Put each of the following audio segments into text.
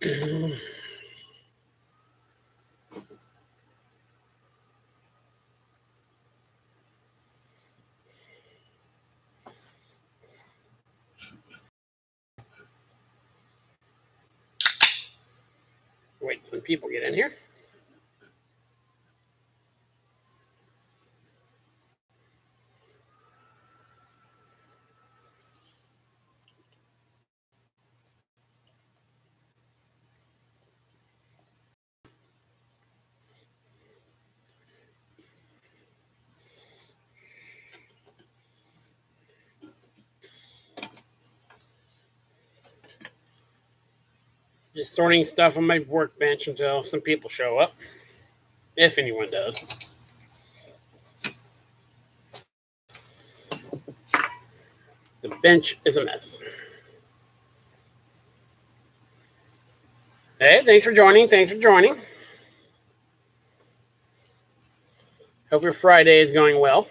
Wait, some people get in here. Just sorting stuff on my workbench until some people show up, if anyone does. The bench is a mess. Hey, thanks for joining. Hope your Friday is going well.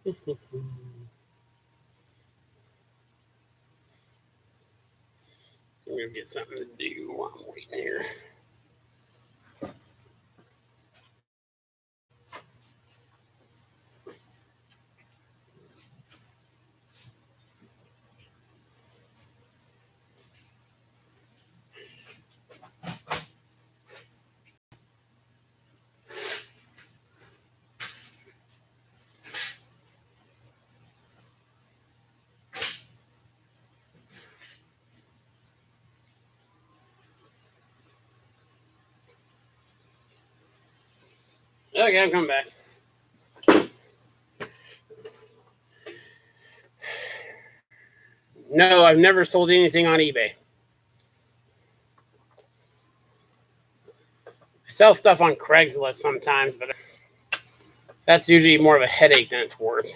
I'm going to get something to do while I'm waiting here. Okay, I'm coming back. No, I've never sold anything on eBay. I sell stuff on Craigslist sometimes, but that's usually more of a headache than it's worth.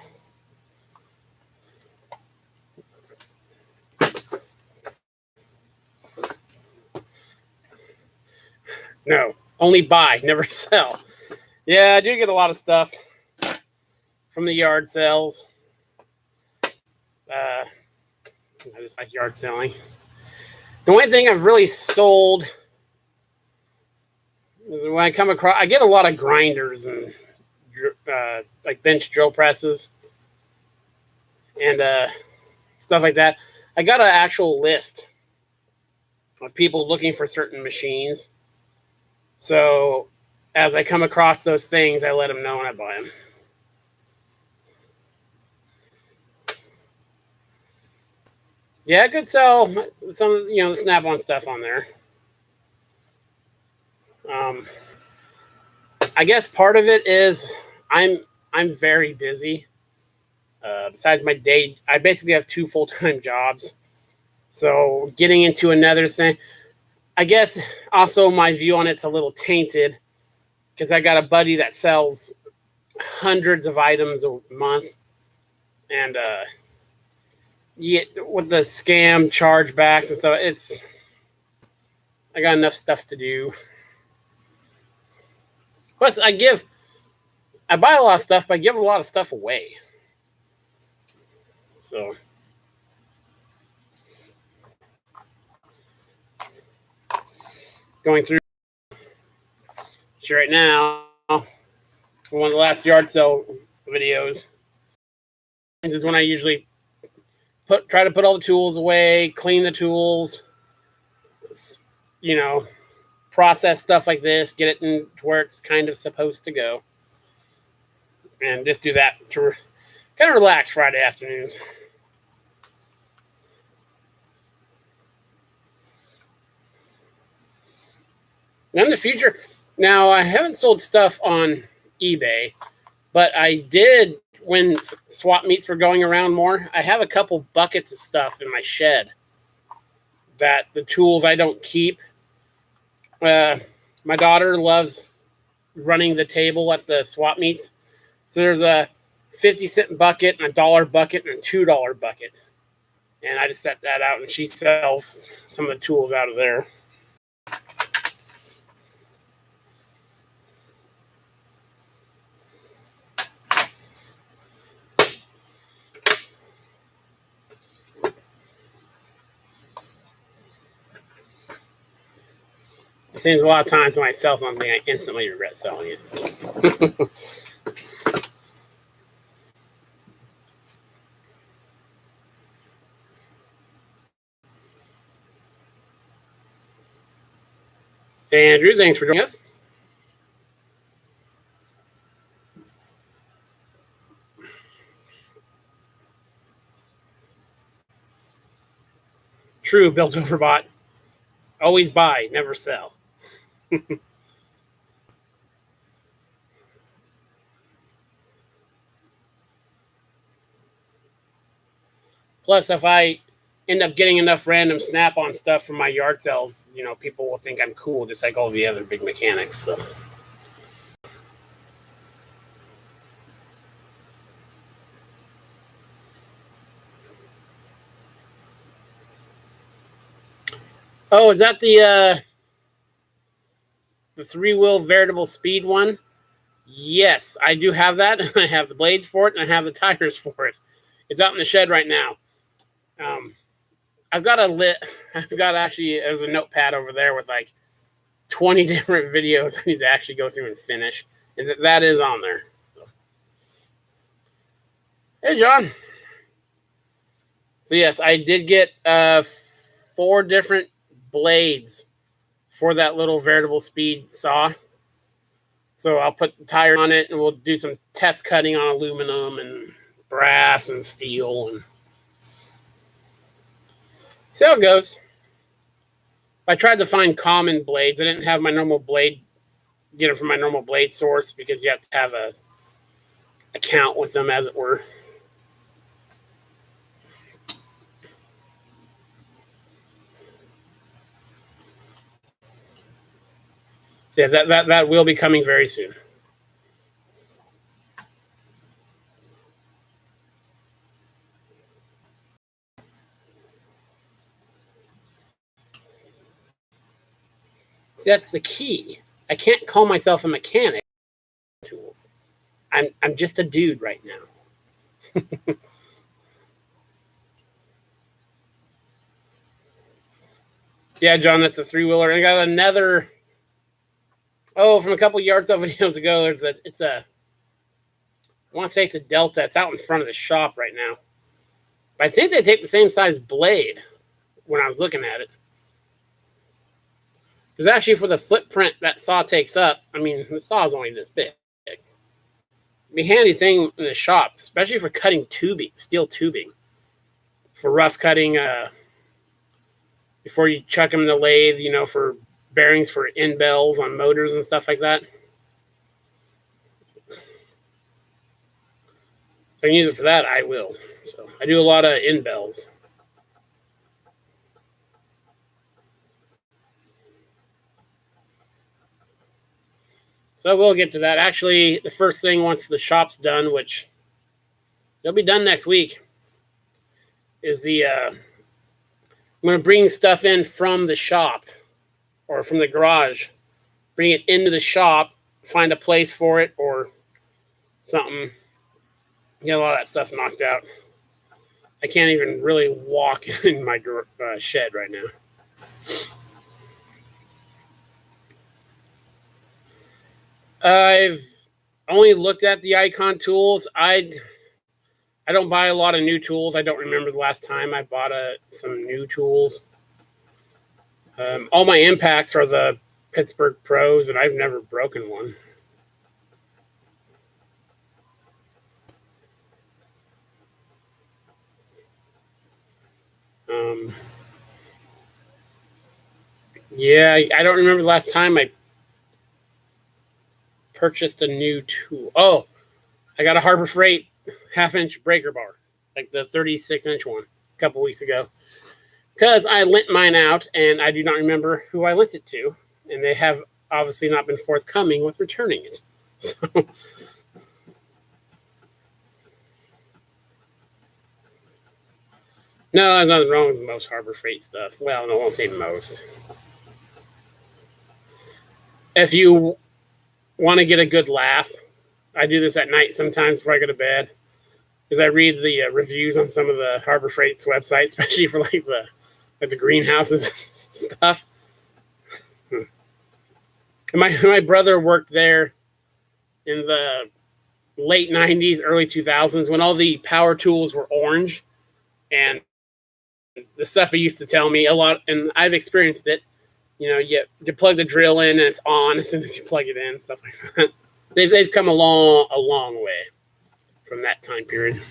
No, only buy, never sell. Yeah, I do get a lot of stuff from the yard sales. I just like yard selling. The only thing I've really sold is when I come across, I get a lot of grinders and like bench drill presses and stuff like that. I got an actual list of people looking for certain machines. So as I come across those things, I let them know when I buy them. Yeah, I could sell some, the Snap-on stuff on there. I guess part of it is I'm very busy. Besides my day, I basically have 2 full-time jobs. So getting into another thing, I guess also my view on it's a little tainted because I got a buddy that sells hundreds of items a month, and with the scam chargebacks and stuff, I got enough stuff to do. Plus, I buy a lot of stuff, but I give a lot of stuff away. So, going through right now for one of the last yard sale videos is when I usually try to put all the tools away, clean the tools, process stuff like this, get it to where it's kind of supposed to go, and just do that to kind of relax Friday afternoons. In the future, now I haven't sold stuff on eBay, but I did when swap meets were going around more. I have a couple buckets of stuff in my shed that the tools I don't keep. My daughter loves running the table at the swap meets. So there's a 50-cent bucket and a $1 bucket and a $2 bucket. And I just set that out, and she sells some of the tools out of there. It seems a lot of times when I sell something, I instantly regret selling it. Andrew, thanks for joining us. True, built overbought. Always buy, never sell. Plus, if I end up getting enough random Snap-on stuff from my yard sales, people will think I'm cool, just like all the other big mechanics. So. Oh, is that the 3-wheel variable speed one? Yes, I do have that. I have the blades for it, and I have the tires for it. It's out in the shed right now. I've got actually, there's a notepad over there with like 20 different videos I need to actually go through and finish. And that is on there. So. Hey, John. So, yes, I did get 4 different blades for that little variable speed saw. So I'll put the tire on it, and we'll do some test cutting on aluminum and brass and steel and see how it goes. I tried to find common blades. I didn't have my normal blade, get it from my normal blade source because you have to have a account with them, as it were. So yeah, that will be coming very soon. See, that's the key. I can't call myself a mechanic. Tools. I'm just a dude right now. Yeah, John, that's a 3-wheeler. And I got another. Oh, from a couple yard sale videos ago, I want to say it's a Delta. It's out in front of the shop right now. But I think they take the same size blade when I was looking at it. Because actually, for the footprint that saw takes up, I mean, the saw is only this big. It'd be a handy thing in the shop, especially for cutting tubing, steel tubing. For rough cutting, before you chuck them in the lathe, for bearings for end bells on motors and stuff like that. So if I can use it for that, I will. So I do a lot of end bells. So we'll get to that. Actually, the first thing once the shop's done, which they'll be done next week, is I'm going to bring stuff in from the shop or from the garage, bring it into the shop, find a place for it or something. Get a lot of that stuff knocked out. I can't even really walk in my shed right now. I've only looked at the Icon tools. I don't buy a lot of new tools. I don't remember the last time I bought some new tools. All my impacts are the Pittsburgh Pros, and I've never broken one. Yeah, I don't remember the last time I purchased a new tool. Oh, I got a Harbor Freight 1/2-inch breaker bar, like the 36-inch one, a couple weeks ago. Because I lent mine out, and I do not remember who I lent it to, and they have obviously not been forthcoming with returning it. So No, there's nothing wrong with most Harbor Freight stuff. Well, no, I won't say most. If you want to get a good laugh, I do this at night sometimes before I go to bed, because I read the reviews on some of the Harbor Freight's websites, especially for like the greenhouses stuff. And my brother worked there in the late '90s, early 2000s when all the power tools were orange, and the stuff he used to tell me a lot, and I've experienced it. You plug the drill in and it's on as soon as you plug it in, stuff like that. They've come a long way from that time period.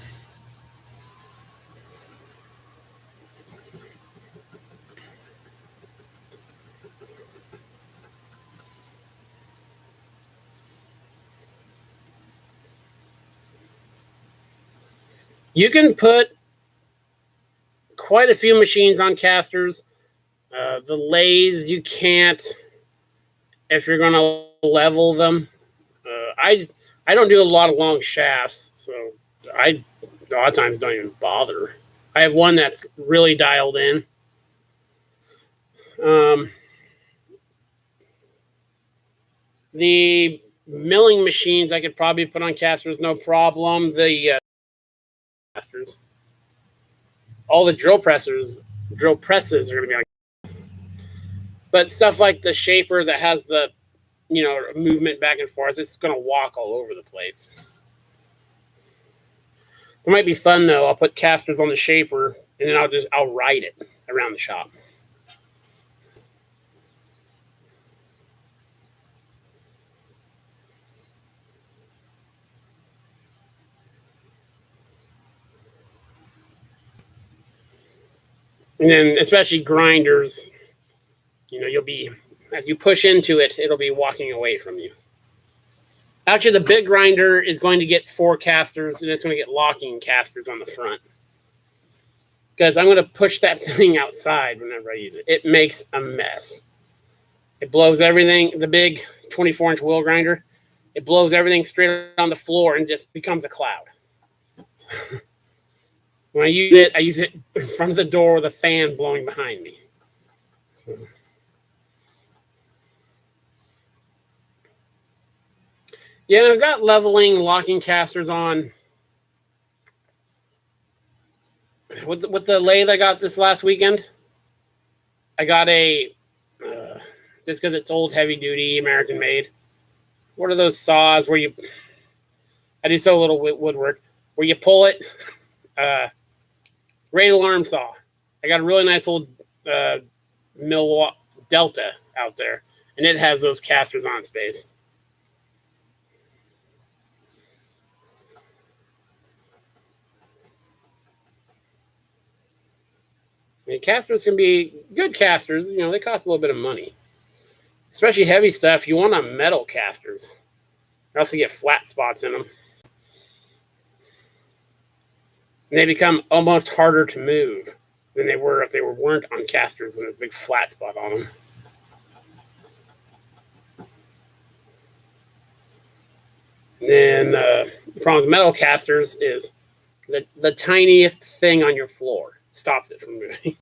You can put quite a few machines on casters. The lays you can't if you're going to level them. I don't do a lot of long shafts, so I a lot of times don't even bother. I have one that's really dialed in. Um, the milling machines I could probably put on casters, no problem. The casters, all the drill presses are going to be on. But stuff like the shaper that has the movement back and forth, it's going to walk all over the place. It might be fun though. I'll put casters on the shaper and then I'll ride it around the shop. And then especially grinders, you'll be as you push into it, it'll be walking away from you. Actually, the big grinder is going to get 4 casters and it's going to get locking casters on the front. Because I'm going to push that thing outside whenever I use it. It makes a mess. It blows everything. The big 24-inch wheel grinder, it blows everything straight on the floor and just becomes a cloud. When I use it in front of the door with a fan blowing behind me. So. Yeah, I've got leveling locking casters on. With the lathe I got this last weekend, I got just because it's old heavy duty American made. What are those saws where I do so little woodwork where you pull it, radial arm saw. I got a really nice old Milwaukee Delta out there, and it has those casters on its base. I mean, casters can be good casters. They cost a little bit of money, especially heavy stuff. You want on metal casters, or else you get flat spots in them, and they become almost harder to move than they were if they weren't on casters when there's a big flat spot on them. And the problem with metal casters is the tiniest thing on your floor stops it from moving.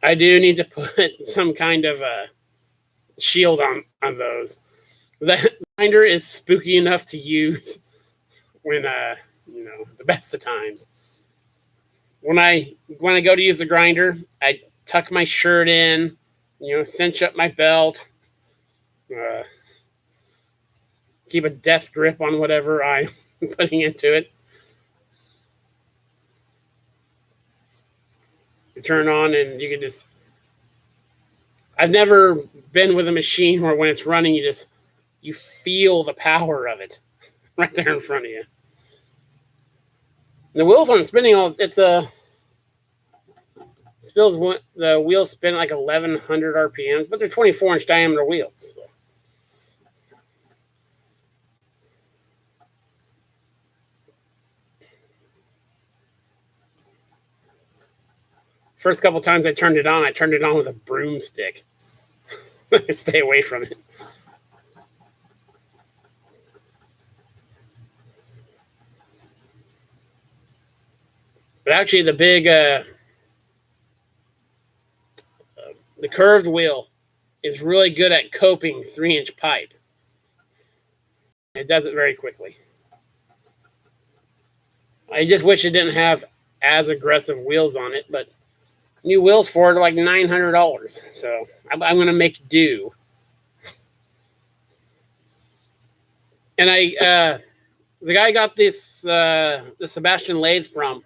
I do need to put some kind of a shield on those. The grinder is spooky enough to use when the best of times. When I go to use the grinder, I tuck my shirt in, cinch up my belt, uh, keep a death grip on whatever I'm putting into it. You turn on and you can just. I've never been with a machine where when it's running, you feel the power of it right there in front of you. The wheels aren't spinning all. It's a spills the wheels spin like 1,100 RPMs, but they're 24-inch diameter wheels. So. First couple times I turned it on with a broomstick. Stay away from it. But actually, the curved wheel is really good at coping 3-inch pipe. It does it very quickly. I just wish it didn't have as aggressive wheels on it, but new wheels for it are like $900. So I'm going to make do. And the guy I got this the Sebastian lathe from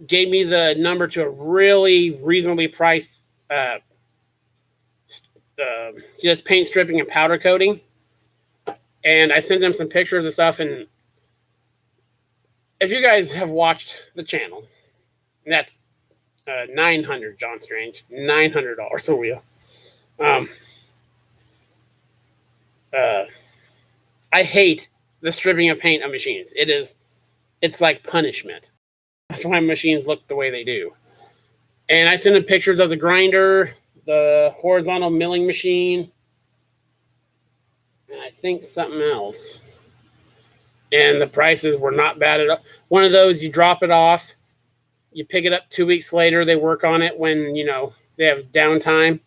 gave me the number to a really reasonably priced. He does paint stripping and powder coating, and I sent him some pictures and stuff. And if you guys have watched the channel, that's $900, John Strange, $900 a wheel. I hate the stripping of paint on machines. It's like punishment. That's why machines look the way they do. And I sent him pictures of the grinder, the horizontal milling machine, and I think something else. And the prices were not bad at all. One of those, you drop it off, you pick it up 2 weeks later. They work on it when they have downtime,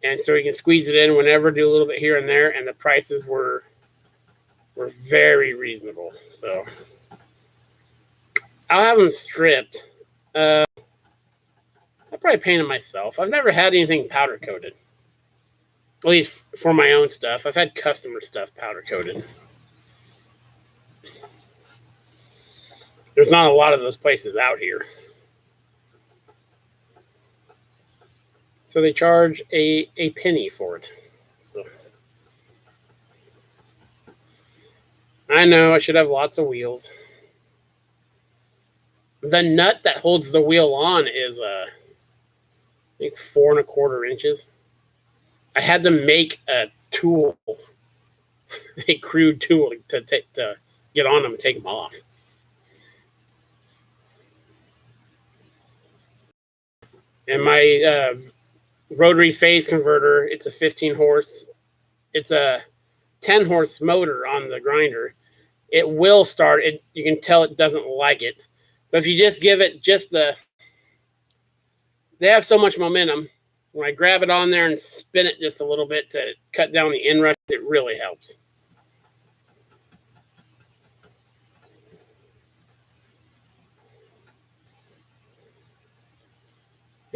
and so you can squeeze it in whenever, do a little bit here and there. And the prices were very reasonable. So I'll have them stripped. I'll probably paint them myself. I've never had anything powder coated, at least for my own stuff. I've had customer stuff powder coated. There's not a lot of those places out here. So they charge a penny for it. So I know I should have lots of wheels. The nut that holds the wheel on is I think it's 4¼ inches. I had to make a tool, a crude tool to get on them and take them off. And my rotary phase converter, it's a 15 horse. It's a 10 horse motor on the grinder. It will start. You can tell it doesn't like it. But if you just give it they have so much momentum. When I grab it on there and spin it just a little bit to cut down the inrush, it really helps.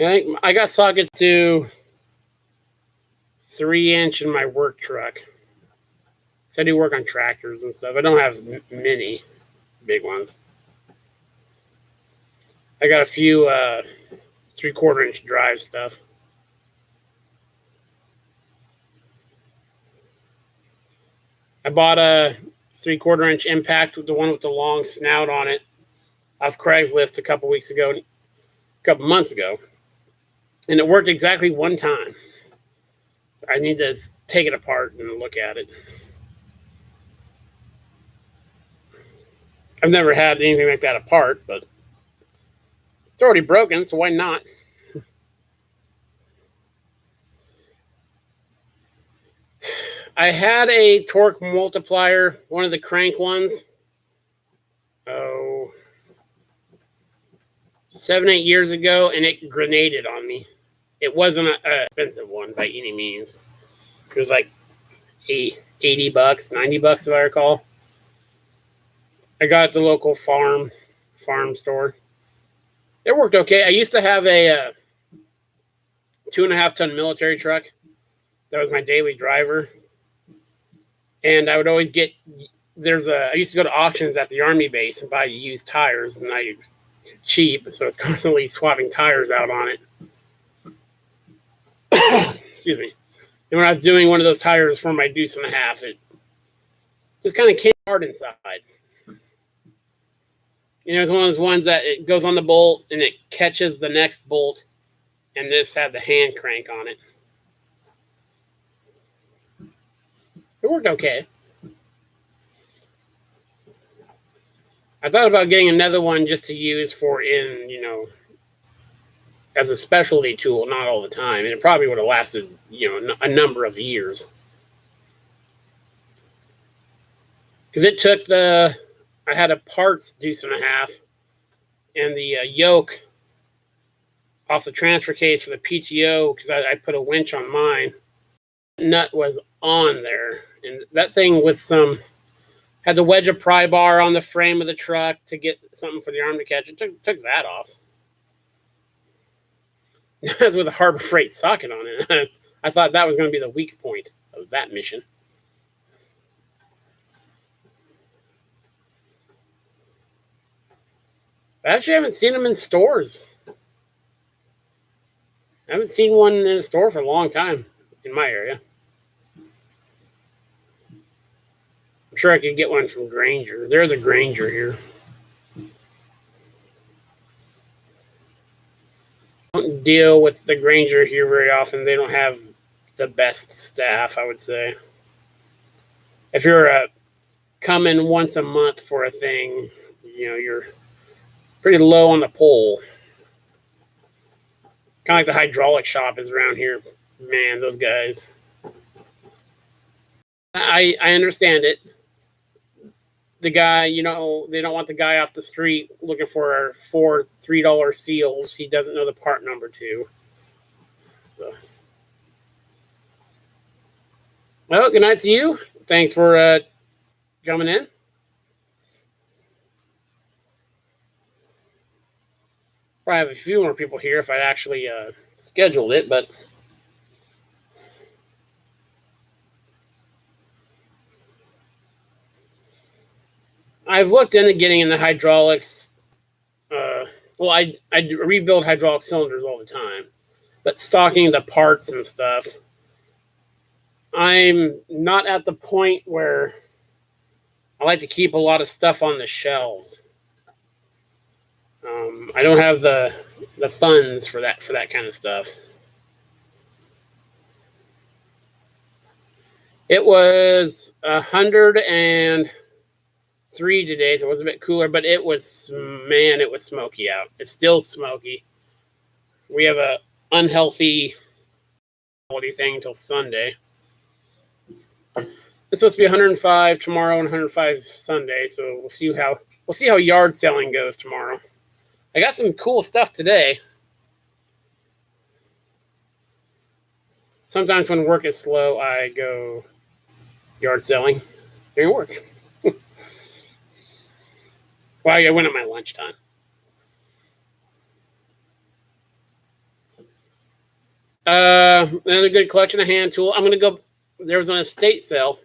I got sockets to 3-inch in my work truck. So I do work on tractors and stuff. I don't have many big ones. I got a few 3/4 inch drive stuff. I bought a 3/4 inch impact with the one with the long snout on it off Craigslist a couple months ago. And it worked exactly one time. So I need to take it apart and look at it. I've never had anything like that apart, but it's already broken, so why not? I had a torque multiplier, one of the crank ones. 7-8 years ago, and it grenaded on me. It wasn't an expensive one by any means. It was like $80, $90 if I recall. I got it at the local farm store. It worked okay. I used to have a 2.5 ton military truck. That was my daily driver. And I would always I used to go to auctions at the Army base and buy used tires, and I was cheap, so it's constantly swapping tires out on it. Excuse me. And when I was doing one of those tires for my deuce and a half, it just kind of came hard inside. It's one of those ones that it goes on the bolt and it catches the next bolt, and this had the hand crank on it. It worked okay. I thought about getting another one just to use for as a specialty tool, not all the time, and it probably would have lasted, a number of years. Because it took I had a parts deuce and a half, and the yoke off the transfer case for the PTO, because I put a winch on mine. Nut was on there, and that thing had the wedge of pry bar on the frame of the truck to get something for the arm to catch. It took that off. It was with a Harbor Freight socket on it. I thought that was going to be the weak point of that mission. I actually haven't seen them in stores. I haven't seen one in a store for a long time in my area. I'm sure I could get one from Granger. There's a Granger here. I don't deal with the Granger here very often. They don't have the best staff, I would say. If you're coming once a month for a thing, you're pretty low on the pole. Kind of like the hydraulic shop is around here. Man, those guys. I understand it. The guy, they don't want the guy off the street looking for 4 $3 seals he doesn't know the part number to. So, well, good night to you. Thanks for coming in. Probably have a few more people here if I actually scheduled it, but I've looked into getting in the hydraulics. I rebuild hydraulic cylinders all the time, but stocking the parts and stuff, I'm not at the point where I like to keep a lot of stuff on the shelves. I don't have the funds for that kind of stuff. It was 103 today, so it was a bit cooler, but it was smoky out. It's still smoky. We have a unhealthy quality thing until Sunday. It's supposed to be 105 tomorrow and 105 Sunday, so we'll see how yard selling goes tomorrow. I got some cool stuff today. Sometimes when work is slow, I go yard selling during work. Well, I went at my lunchtime. Another good collection of hand tools. I'm going to go. There was an estate sale.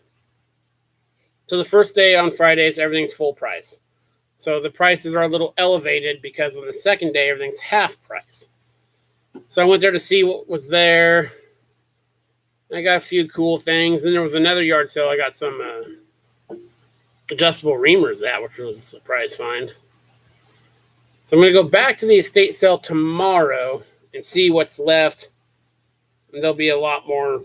So the first day on Fridays, everything's full price. So the prices are a little elevated because on the second day, everything's half price. So I went there to see what was there. I got a few cool things. Then there was another yard sale. I got some adjustable reamers which was a surprise find. So I'm going to go back to the estate sale tomorrow and see what's left. And there'll be a lot more,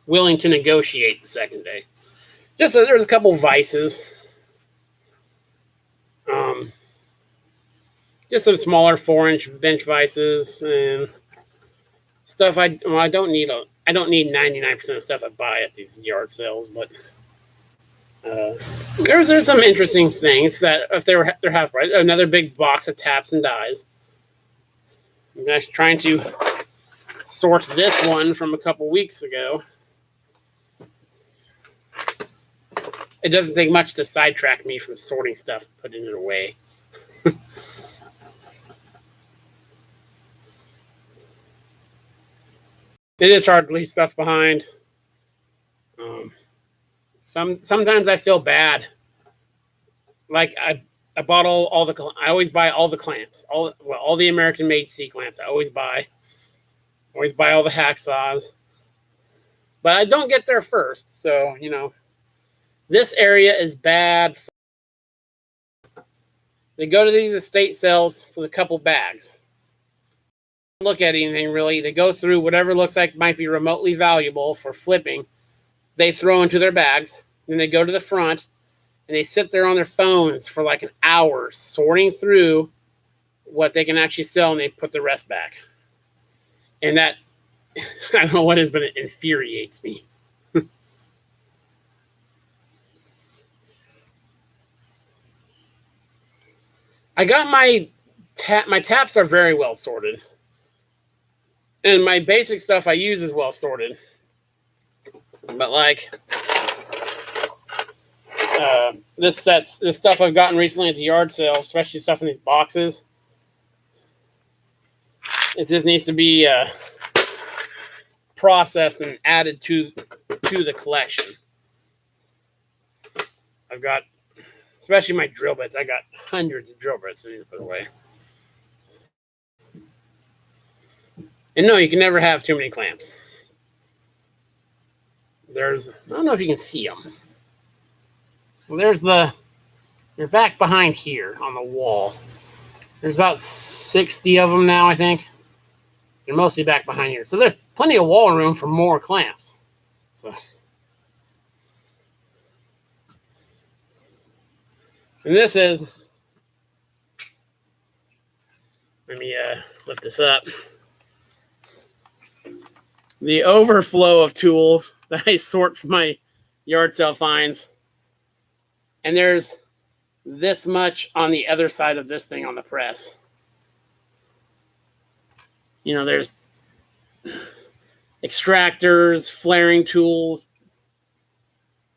willing to negotiate the second day. Just so there's a couple vices. Just some smaller 4-inch bench vices and stuff. I don't need 99% of stuff I buy at these yard sales, but there's some interesting things that if they're half price. Another big box of taps and dies. I'm actually trying to sort this one from a couple weeks ago. It doesn't take much to sidetrack me from sorting stuff, putting it away. It is hard to leave stuff behind. Sometimes I feel bad. Like I bought all the. I always buy all the clamps, all the American-made C clamps. I always buy all the hacksaws, but I don't get there first. So this area is bad. They go to these estate sales with a couple bags. Look at anything really. They go through whatever looks like might be remotely valuable for flipping. They throw into their bags. Then they go to the front and they sit there on their phones for like an hour sorting through what they can actually sell, and they put the rest back. And that, I don't know what it is, but it infuriates me. I got my taps are very well sorted, and my basic stuff I use is well sorted. But like this stuff I've gotten recently at the yard sale, especially stuff in these boxes, it just needs to be processed and added to the collection. I've got, especially my drill bits, I got hundreds of drill bits I need to put away. And no, you can never have too many clamps. I don't know if you can see them. Well, they're back behind here on the wall. There's about 60 of them now, I think. They're mostly back behind here. So there's plenty of wall room for more clamps. So, and this is, let me lift this up. The overflow of tools that I sort from my yard sale finds. And there's this much on the other side of this thing on the press. You know, there's extractors, flaring tools,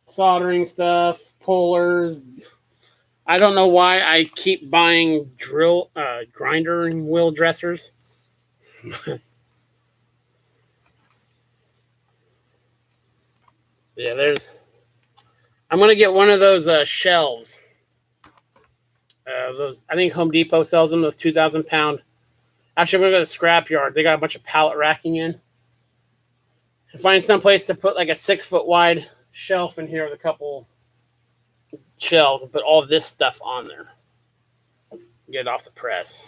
soldering stuff, pullers. I don't know why I keep buying grinder and wheel dressers. Yeah, I'm going to get one of those shelves. Those, I think Home Depot sells them, those 2,000 pound. Actually, I'm going to go to the scrapyard. They got a bunch of pallet racking in. And find some place to put like a 6 foot wide shelf in here with a couple shelves and put all this stuff on there. Get it off the press.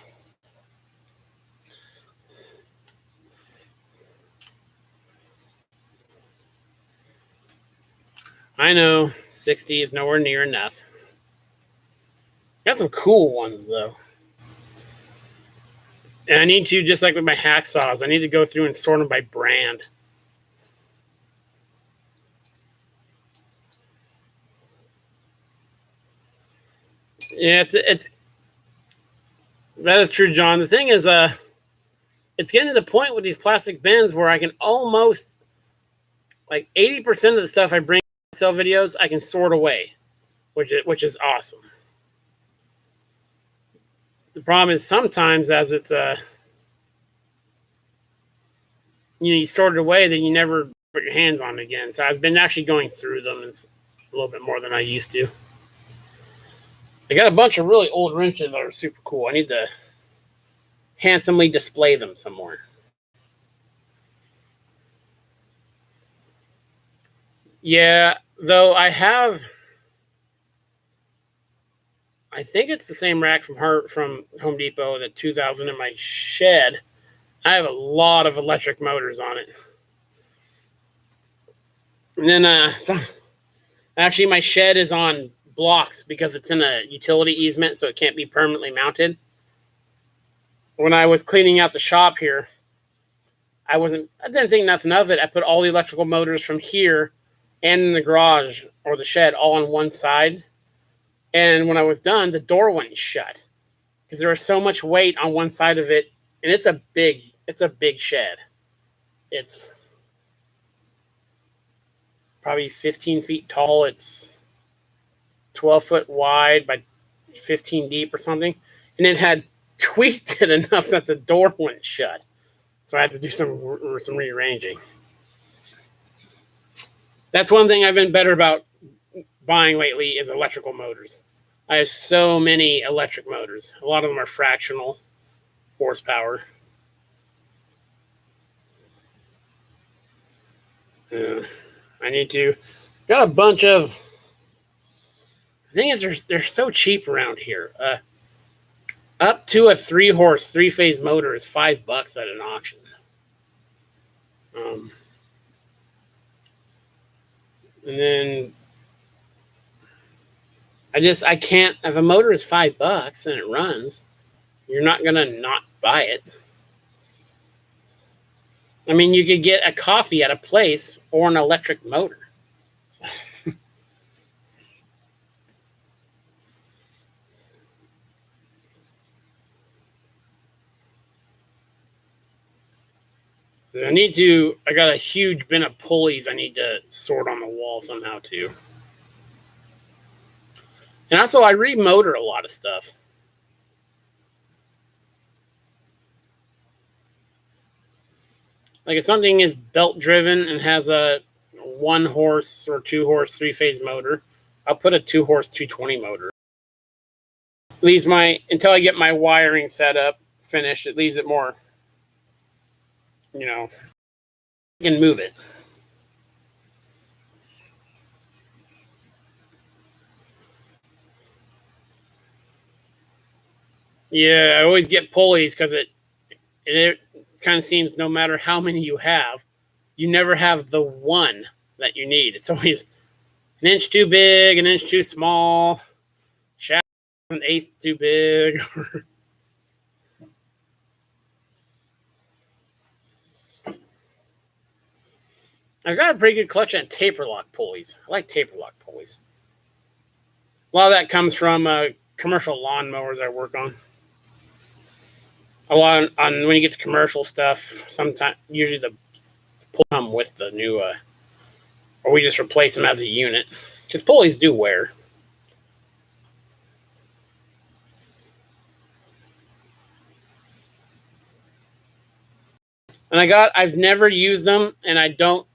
I know 60 is nowhere near enough. Got some cool ones though. And I need to, just like with my hacksaws, I need to go through and sort them by brand. Yeah, it's that is true, John. The thing is, it's getting to the point with these plastic bins where I can almost, like 80% of the stuff I bring to sell videos, I can sort away, which is awesome. The problem is sometimes, as it's you sort it away, then you never put your hands on it again. So I've been actually going through them. It's a little bit more than I used to. I got a bunch of really old wrenches that are super cool. I need to handsomely display them somewhere. Yeah, though I think it's the same rack from Home Depot, the 2000 in my shed. I have a lot of electric motors on it. And then actually my shed is on blocks because it's in a utility easement, so it can't be permanently mounted. When I was cleaning out the shop here, I didn't think nothing of it. I put all the electrical motors from here and in the garage or the shed all on one side. And when I was done, the door wouldn't shut because there was so much weight on one side of it. And it's a big shed. It's probably 15 feet tall. It's 12 foot wide by 15 deep or something. And it had tweaked it enough that the door wouldn't shut. So I had to do some rearranging. That's one thing I've been better about buying lately is electrical motors. I have so many electric motors. A lot of them are fractional horsepower. I need to. Got a bunch of. The thing is, they're so cheap around here. Up to a 3-horse, 3-phase motor is $5 at an auction. And then I can't. If a motor is $5 and it runs, You're not going to not buy it. I mean, you could get a coffee at a place or an electric motor. So, I got a huge bin of pulleys I need to sort on the wall somehow too. And also, I remotor a lot of stuff. Like if something is belt driven and has a 1 horse or 2 horse 3 phase motor, I'll put a 2 horse 220 motor. Leaves until I get my wiring set up finished, it leaves it more, you can move it. Yeah, I always get pulleys because it kind of seems no matter how many you have, you never have the one that you need. It's always an inch too big, an inch too small, shaft an eighth too big. I've got a pretty good collection of taper lock pulleys. I like taper lock pulleys. A lot of that comes from commercial lawnmowers I work on. A lot on when you get to commercial stuff, sometimes usually the pull come with the new, or we just replace them as a unit because pulleys do wear. And I've never used them, and I don't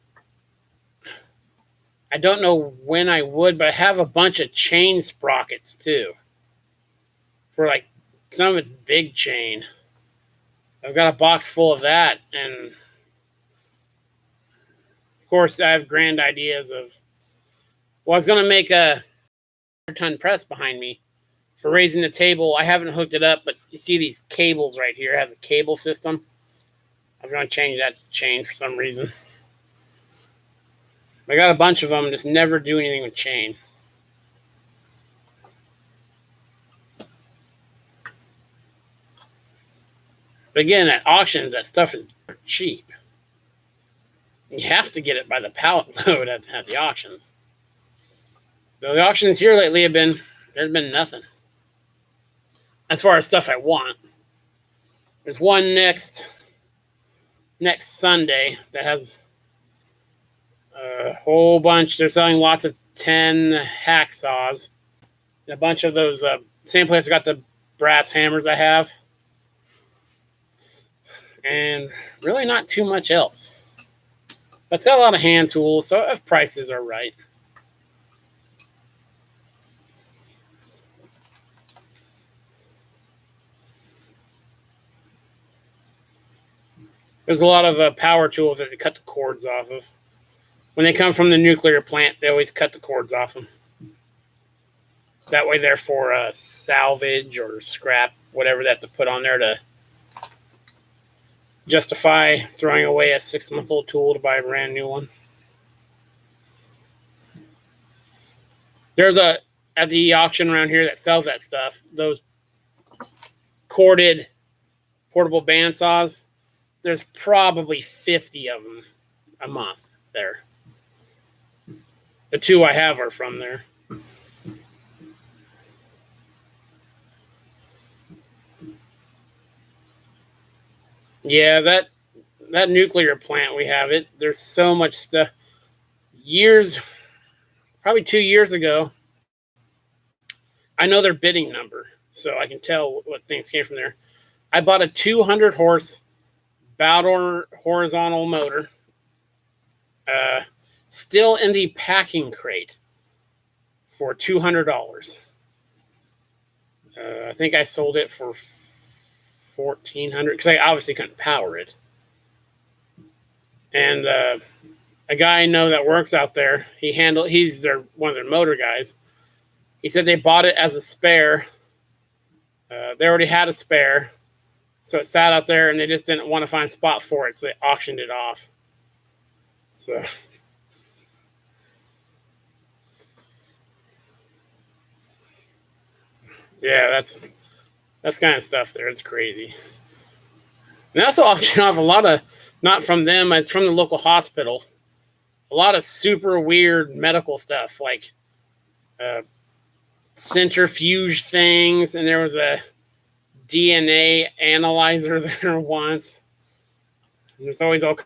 know when I would, but I have a bunch of chain sprockets too. For like some of it's big chain. I've got a box full of that, and of course I have grand ideas of. Well, I was going to make a 100-ton press behind me for raising the table. I haven't hooked it up, but you see these cables right here. It has a cable system. I was going to change that to chain for some reason. I got a bunch of them, just never do anything with chain. But again, at auctions, that stuff is cheap. You have to get it by the pallet load at the auctions. So the auctions here lately there's been nothing. As far as stuff I want. There's one next Sunday that has a whole bunch. They're selling lots of 10 hacksaws. A bunch of those, same place I got the brass hammers I have. And really not too much else. But it's got a lot of hand tools, so if prices are right. There's a lot of power tools that they cut the cords off of. When they come from the nuclear plant, they always cut the cords off them. That way they're for salvage or scrap, whatever they have to put on there to justify throwing away a 6-month-old tool to buy a brand new one. There's at the auction around here that sells that stuff, those corded portable bandsaws. There's probably 50 of them a month there. The 2 I have are from there. Yeah, that nuclear plant we have it. There's so much stuff. Probably 2 years ago, I know their bidding number, so I can tell what things came from there. I bought a 200 horse Bowdor horizontal motor, still in the packing crate, for $200. I think I sold it for $1,400 because I obviously couldn't power it. And a guy I know that works out there, he's one of their motor guys. He said they bought it as a spare. They already had a spare, so it sat out there, and they just didn't want to find a spot for it, so they auctioned it off. So, yeah, That's kind of stuff there. It's crazy. And they also auction off a lot of, not from them, it's from the local hospital. A lot of super weird medical stuff, like uh, centrifuge things. And there was a DNA analyzer there once. And there's always all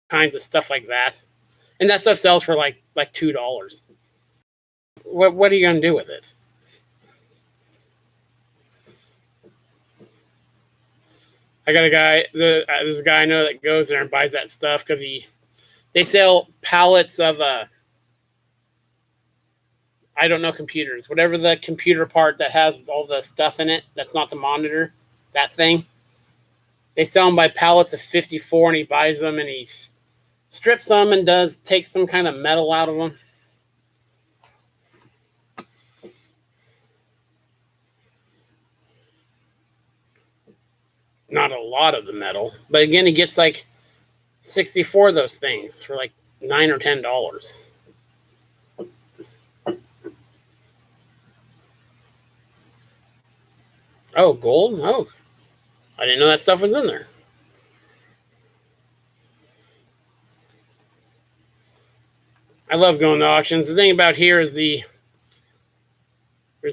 kinds of stuff like that. And that stuff sells for like $2. What are you gonna do with it? I got a guy. There's a guy I know that goes there and buys that stuff because they sell pallets of I don't know, computers, whatever the computer part that has all the stuff in it. That's not the monitor. That thing. They sell them by pallets of 54, and he buys them and he strips them and takes some kind of metal out of them. Not a lot of the metal, but again, he gets like 64 of those things for like $9 or $10. Oh, gold? Oh, I didn't know that stuff was in there. I love going to auctions. The thing about here is there's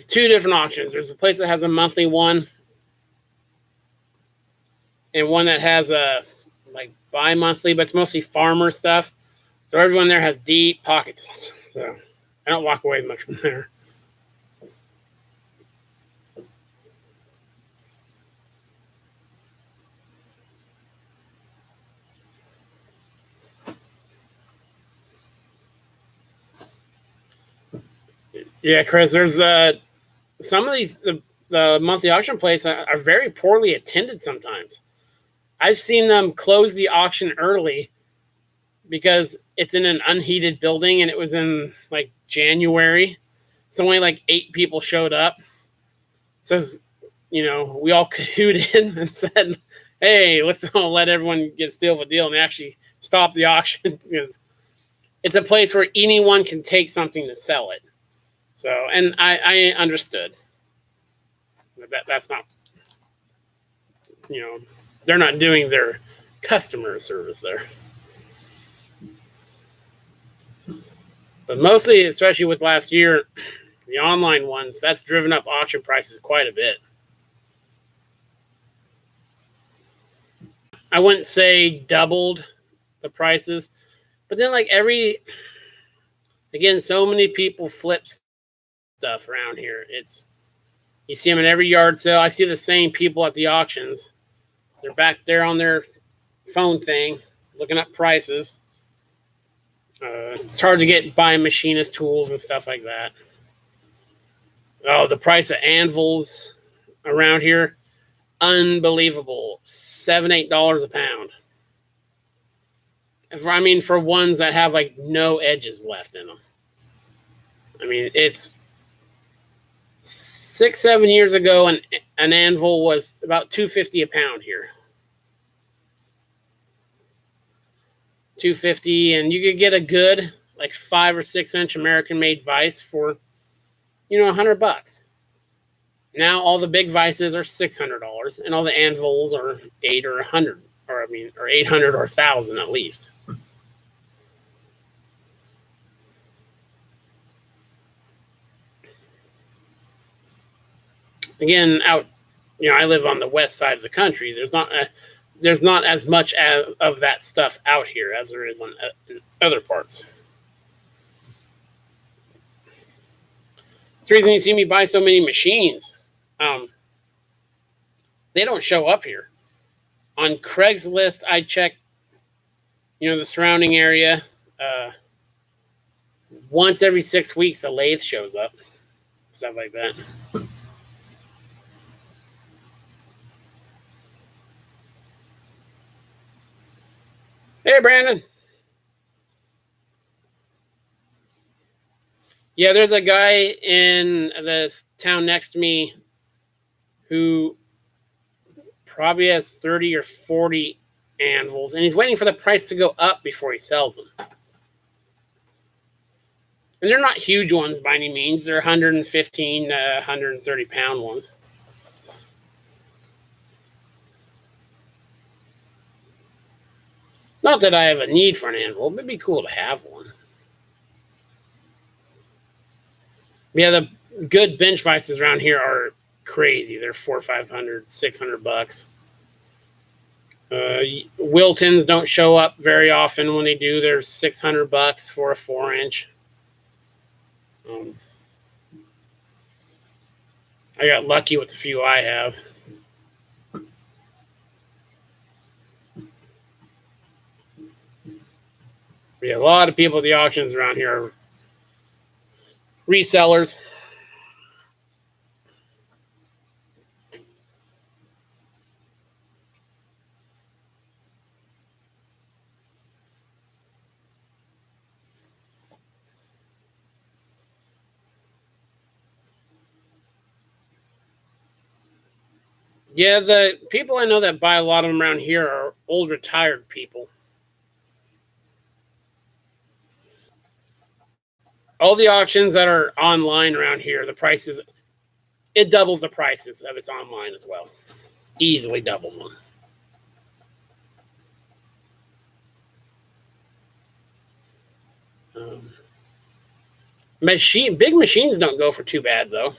two different auctions. There's a place that has a monthly one, and one that has a like bi-monthly, but it's mostly farmer stuff. So everyone there has deep pockets. So I don't walk away much from there. Yeah, Chris, there's some of the monthly auction places are very poorly attended sometimes. I've seen them close the auction early because it's in an unheated building and it was in like January. So only like 8 people showed up. So, we all cahooted in and said, hey, let's not let everyone get steal the deal, and they actually stopped the auction because it's a place where anyone can take something to sell it. So, and I understood that's not, they're not doing their customer service there. But mostly, especially with last year, the online ones, that's driven up auction prices quite a bit. I wouldn't say doubled the prices, but then again, so many people flip stuff around here. You see them in every yard sale. I see the same people at the auctions. They're back there on their phone thing, looking up prices. It's hard to get by machinist tools and stuff like that. Oh, the price of anvils around here, unbelievable. $7, $8 a pound. For ones that have like no edges left in them. It's 6-7 years ago, and an anvil was about $250 a pound here. $250, and you could get a good like 5 or 6 inch American-made vise for $100. Now all the big vices are $600, and all the anvils are $800 or $100, or 800 or 1,000 at least. Again, I live on the west side of the country. There's not as much of that stuff out here as there is in other parts. It's the reason you see me buy so many machines. They don't show up here. On Craigslist, I check, the surrounding area. Once every 6 weeks, a lathe shows up. Stuff like that. Hey, Brandon. Yeah, there's a guy in this town next to me who probably has 30 or 40 anvils, and he's waiting for the price to go up before he sells them. And they're not huge ones by any means. They're 115 to 130 pound ones. Not that I have a need for an anvil, but it'd be cool to have one. Yeah, the good bench vices around here are crazy. They're $400, $500, $600. Wiltons don't show up very often. When they do, they're $600 for a 4-inch. I got lucky with the few I have. But yeah, a lot of people at the auctions around here are resellers. Yeah, the people I know that buy a lot of them around here are old retired people. All the auctions that are online around here, the prices, it doubles the prices of its online as well. Easily doubles them. Big machines don't go for too bad though.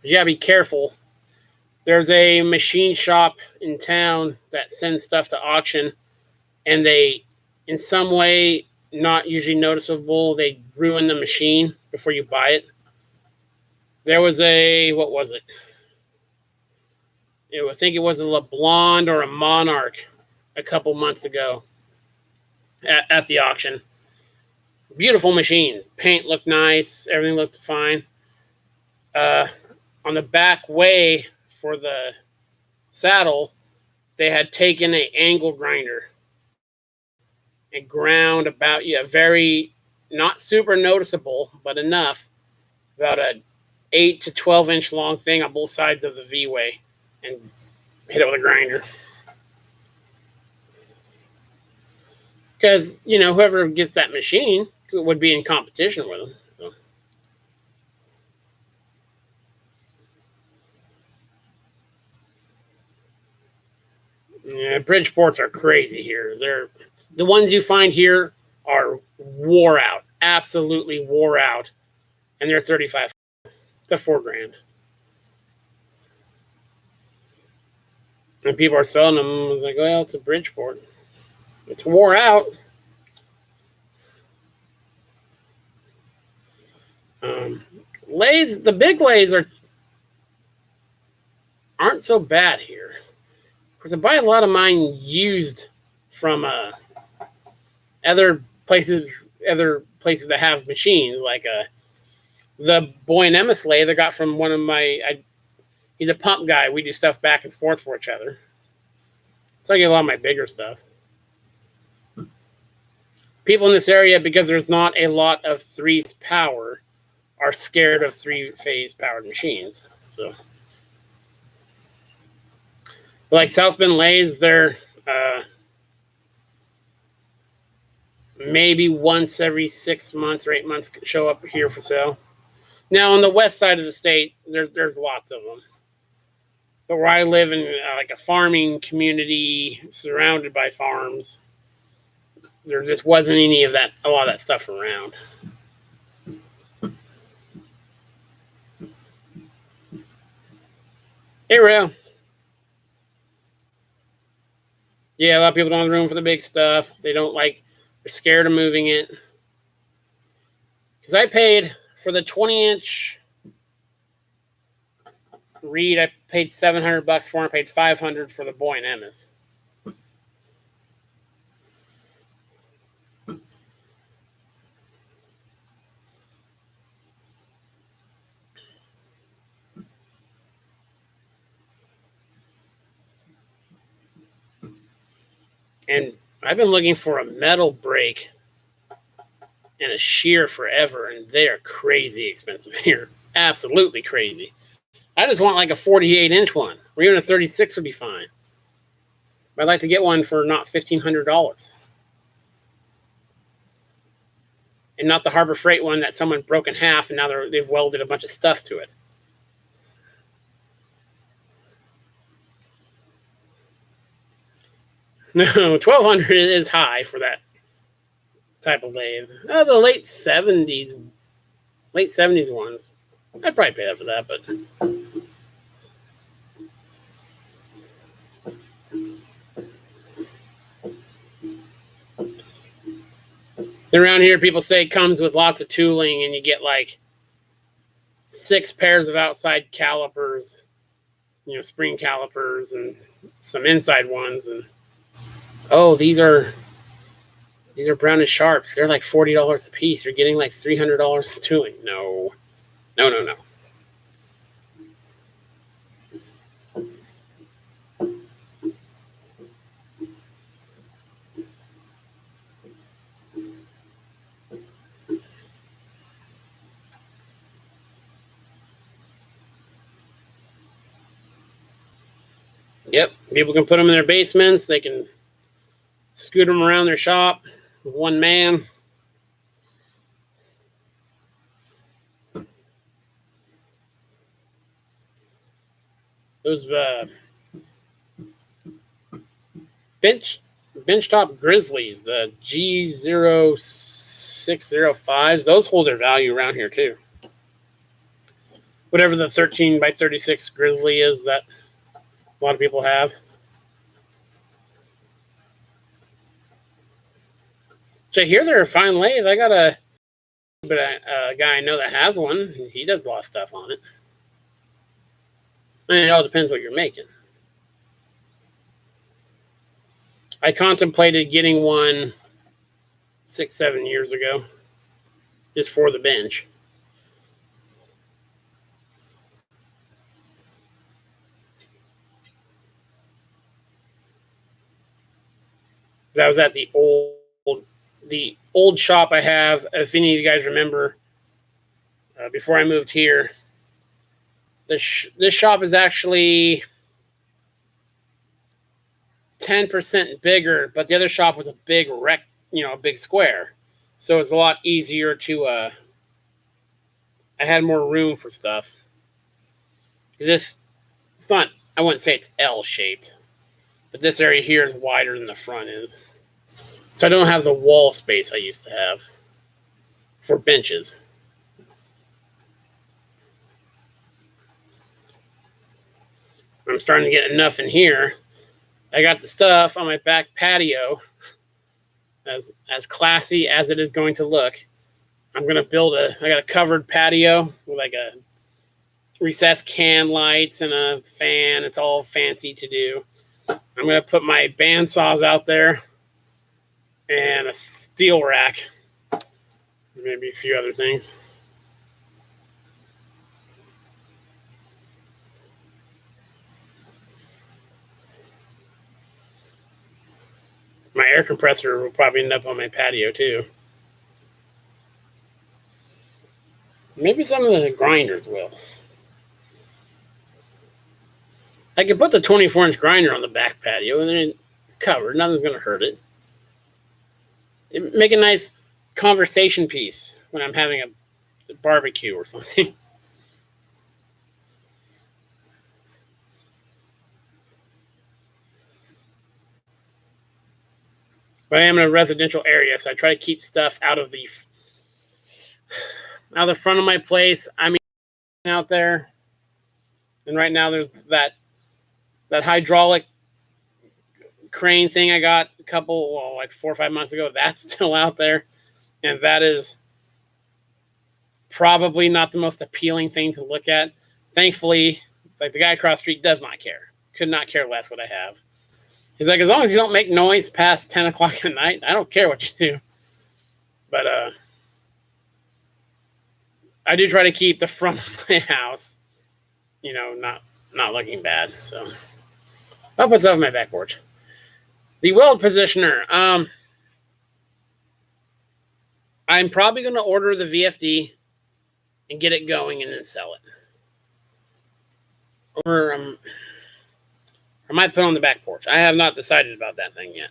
You gotta be careful. There's a machine shop in town that sends stuff to auction, and they, in some way, not usually noticeable, they ruin the machine before you buy it. There was what was it? I think it was a LeBlanc or a Monarch a couple months ago at the auction. Beautiful machine. Paint looked nice. Everything looked fine. On the back way for the saddle, they had taken an angle grinder and ground about very, not super noticeable, but enough, about a 8 to 12-inch long thing on both sides of the V-way, and hit it with a grinder. Because whoever gets that machine would be in competition with them. So. Yeah, Bridgeports are crazy here. The ones you find here are wore out, absolutely wore out, and they're 35 to $4,000. And people are selling them like, well, it's a Bridgeport. It's wore out. Lays, the big lays aren't so bad here. Of course, I buy a lot of mine used from other places that have machines, like the Boy and Emma lathe I got from one of he's a pump guy. We do stuff back and forth for each other. So I get a lot of my bigger stuff. People in this area, because there's not a lot of 3's power, are scared of 3-phase powered machines. So, like South Bend lathes, they're maybe once every 6 months or 8 months show up here for sale. Now on the west side of the state, there's lots of them. But where I live in like a farming community surrounded by farms, there just wasn't a lot of that stuff around. Hey, Rail. Yeah, a lot of people don't have room for the big stuff. They're scared of moving it. Because I paid for the 20-inch Reed, I paid $700 for, and I paid $500 for the Boy and Emma's. And I've been looking for a metal brake and a shear forever, and they are crazy expensive here. Absolutely crazy. I just want like a 48-inch one, or even a 36 would be fine. But I'd like to get one for not $1,500. And not the Harbor Freight one that someone broke in half, and now they've welded a bunch of stuff to it. No, 1,200 is high for that type of lathe. The late 70s ones. I'd probably pay that for that, but around here, people say it comes with lots of tooling, and you get like 6 pairs of outside calipers, spring calipers, and some inside ones. And oh, these are Brown and Sharps. They're like $40 a piece. You're getting like $300 in tooling. No. Yep, people can put them in their basements. They can scoot them around their shop with one man. Those benchtop Grizzlies, the G0605s, those hold their value around here too. Whatever the 13 by 36 Grizzly is that a lot of people have. So I hear they're a fine lathe. I got a guy I know that has one. He does a lot of stuff on it. And it all depends what you're making. I contemplated getting one 6-7 years ago, just for the bench. That was at the old shop I have. If any of you guys remember, before I moved here, this shop is actually 10% bigger, but the other shop was a big a big square, so it's a lot easier to. I had more room for stuff. It's not. I wouldn't say it's L shaped, but this area here is wider than the front is, so I don't have the wall space I used to have for benches. I'm starting to get enough in here. I got the stuff on my back patio, as classy as it is going to look. I'm going to build I got a covered patio with like a recessed can lights and a fan. It's all fancy to do. I'm going to put my band saws out there and a steel rack, maybe a few other things. My air compressor will probably end up on my patio too. Maybe some of the grinders will. I could put the 24-inch grinder on the back patio, and then it's covered. Nothing's going to hurt it. It'd make a nice conversation piece when I'm having a barbecue or something. But I am in a residential area, so I try to keep stuff out of the front of my place. I mean, out there, and right now there's that hydraulic crane thing I got like 4 or 5 months ago. That's still out there, and that is probably not the most appealing thing to look at. Thankfully, like the guy across the street does not care. Could not care less what I have. He's like, as long as you don't make noise past 10 o'clock at night, I don't care what you do. But I do try to keep the front of my house, not looking bad. So I'll put stuff on my back porch. The weld positioner. I'm probably going to order the VFD and get it going and then sell it. Or I might put it on the back porch. I have not decided about that thing yet.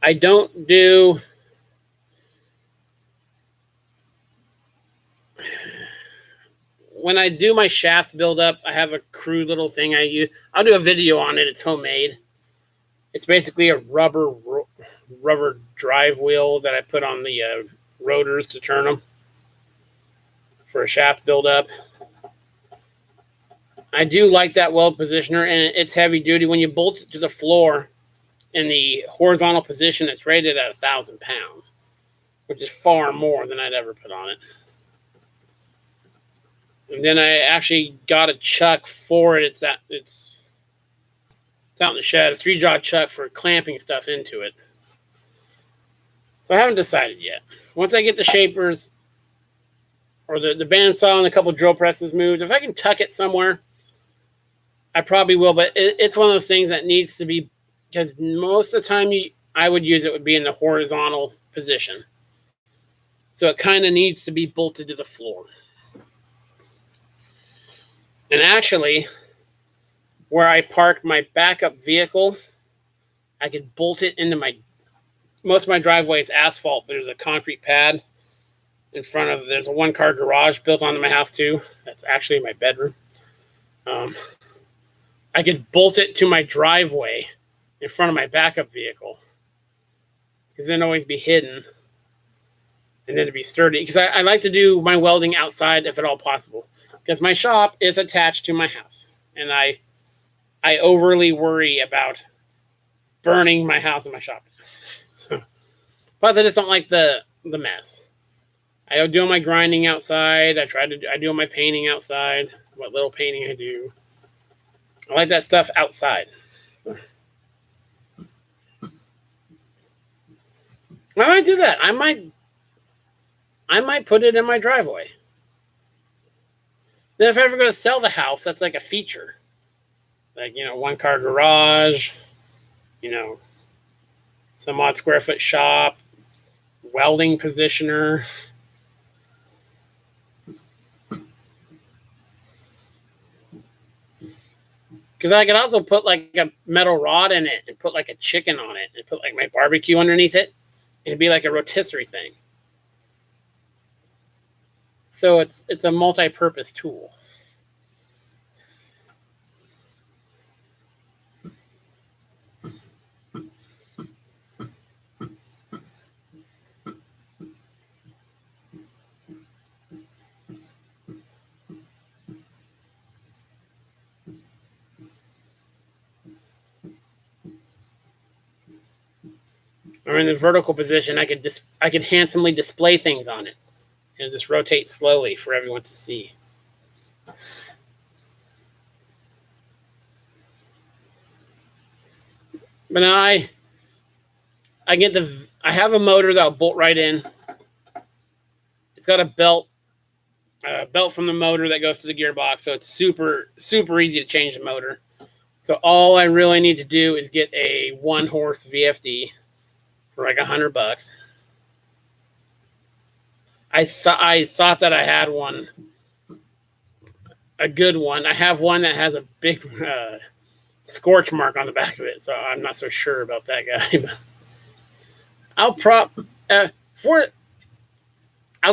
I don't do when I do my shaft buildup, I have a crude little thing I use. I'll do a video on it. It's homemade. It's basically a rubber drive wheel that I put on the rotors to turn them for a shaft buildup. I do like that weld positioner, and it's heavy duty. When you bolt it to the floor in the horizontal position, it's rated at 1,000 pounds, which is far more than I'd ever put on it. And then I actually got a chuck for it. It's out in the shed, a 3-jaw chuck for clamping stuff into it. So I haven't decided yet. Once I get the shapers or the bandsaw and a couple drill presses moved, if I can tuck it somewhere, I probably will. But it's one of those things that needs to be, because most of the time I would use it would be in the horizontal position. So it kind of needs to be bolted to the floor. And actually, where I parked my backup vehicle, I could bolt it into most of my driveway is asphalt, but there's a concrete pad in front of, there's a 1-car garage built onto my house too. That's actually my bedroom. I could bolt it to my driveway in front of my backup vehicle, because then it'd always be hidden, and then it'd be sturdy. Because I like to do my welding outside if at all possible, because my shop is attached to my house, and I overly worry about burning my house and my shop. So, plus, I just don't like the mess. I do my grinding outside. I do my painting outside. What little painting I do, I like that stuff outside. So, I might do that. I might put it in my driveway. Then if I ever go to sell the house, that's like a feature. Like, 1-car garage, some odd square foot shop, welding positioner. Because I could also put like a metal rod in it and put like a chicken on it and put like my barbecue underneath it. It'd be like a rotisserie thing. So it's a multi-purpose tool. Or in the vertical position, I could handsomely display things on it and just rotate slowly for everyone to see. But now I have a motor that'll bolt right in. It's got a belt from the motor that goes to the gearbox, so it's super easy to change the motor. So all I really need to do is get a 1-horse VFD for like $100. I thought that I had one, a good one. I have one that has a big scorch mark on the back of it, so I'm not so sure about that guy. But I'll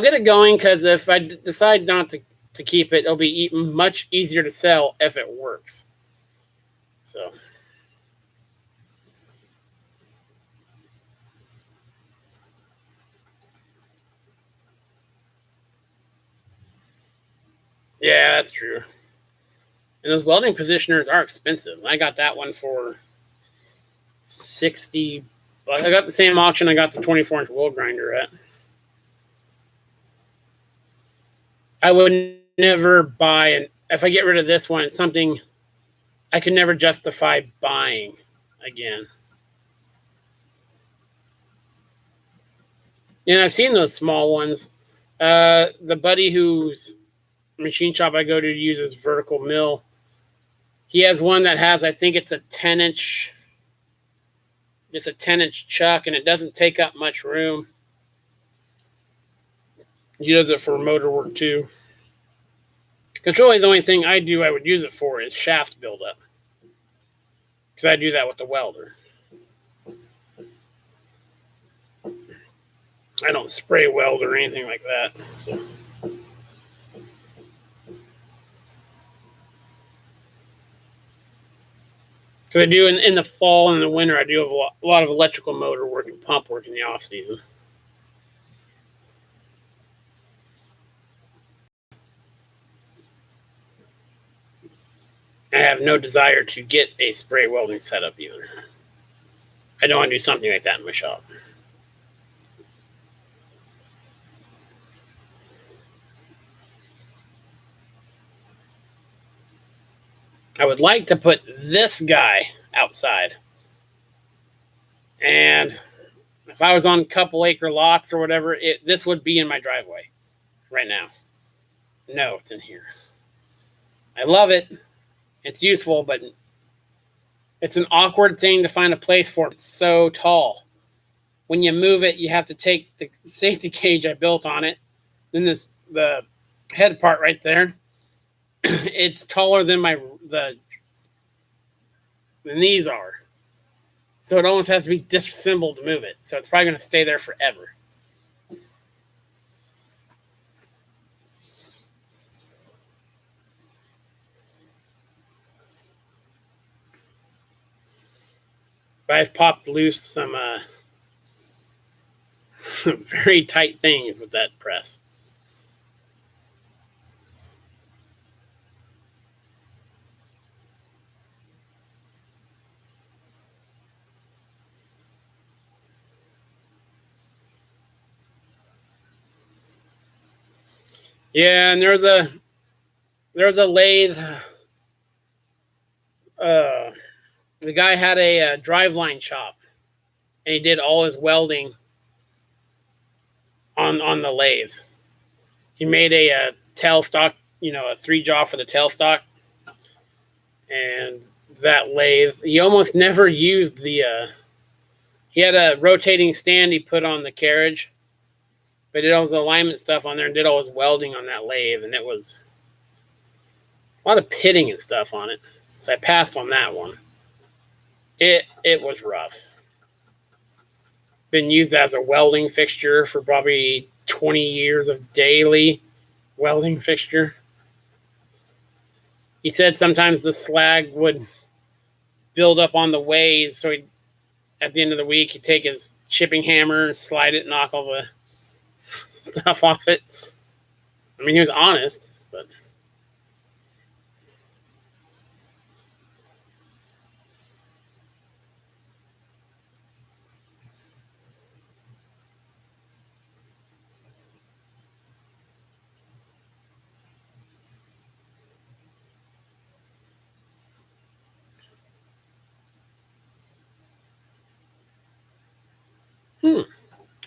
get it going, because if I decide not to keep it, it'll be much easier to sell if it works. So. Yeah, that's true. And those welding positioners are expensive. I got that one for $60. I got the same auction I got the 24-inch wheel grinder at. I would never buy, and if I get rid of this one, it's something I could never justify buying again. And I've seen those small ones. The buddy whose machine shop I go to uses vertical mill. He has one that has, I think it's a 10-inch, just a 10-inch chuck, and it doesn't take up much room. He does it for motor work too. Because really the only thing I would use it for is shaft buildup. Because I do that with the welder. I don't spray weld or anything like that. So. Because I do in the fall and the winter, I do have a lot of electrical motor work and pump work in the off season. I have no desire to get a spray welding setup either. I don't want to do something like that in my shop. I would like to put this guy outside. And if I was on a couple acre lots or whatever, this would be in my driveway right now. No, it's in here. I love it. It's useful, but it's an awkward thing to find a place for. It's so tall. When you move it, you have to take the safety cage I built on it. Then the head part right there. It's taller than the knees are. So it almost has to be disassembled to move it. So it's probably going to stay there forever. But I've popped loose some very tight things with that press. Yeah, and there was a lathe. The guy had a driveline shop, and he did all his welding on the lathe. He made a tailstock, a 3-jaw for the tailstock, and that lathe. He almost never used the. He had a rotating stand he put on the carriage, but did all his alignment stuff on there and did all his welding on that lathe, and it was a lot of pitting and stuff on it. So I passed on that one. It was rough. Been used as a welding fixture for probably 20 years of daily welding fixture. He said sometimes the slag would build up on the ways, so at the end of the week he'd take his chipping hammer and slide it, knock all the stuff off it. I mean, he was honest, but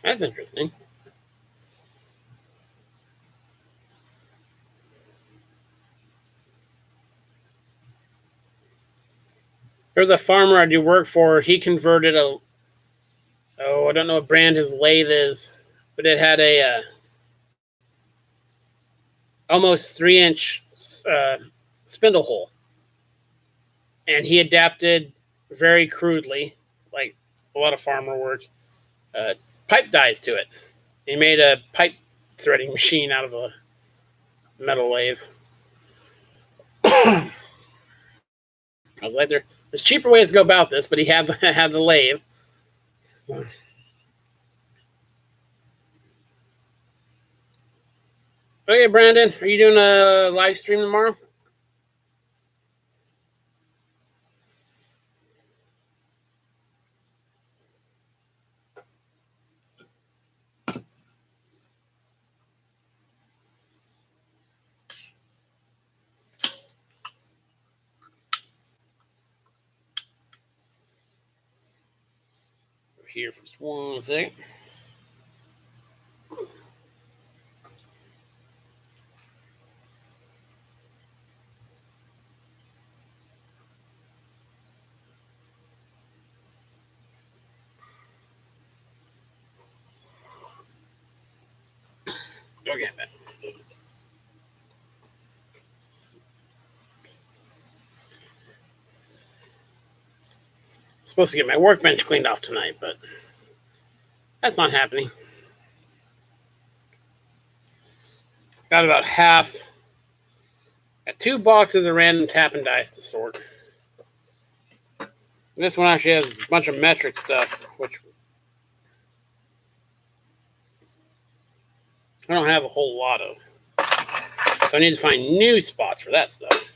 that's interesting. There was a farmer I do work for. He converted I don't know what brand his lathe is, but it had a almost 3-inch spindle hole, and he adapted very crudely, like a lot of farmer work, pipe dies to it. He made a pipe threading machine out of a metal lathe. I was like, there's cheaper ways to go about this, but he had the lathe. So. Okay, Brandon, are you doing a live stream tomorrow? Here for just 1 second. Okay, man. Supposed to get my workbench cleaned off tonight, but that's not happening. Got about half. Got 2 boxes of random tap and dice to sort. This one actually has a bunch of metric stuff, which I don't have a whole lot of. So I need to find new spots for that stuff.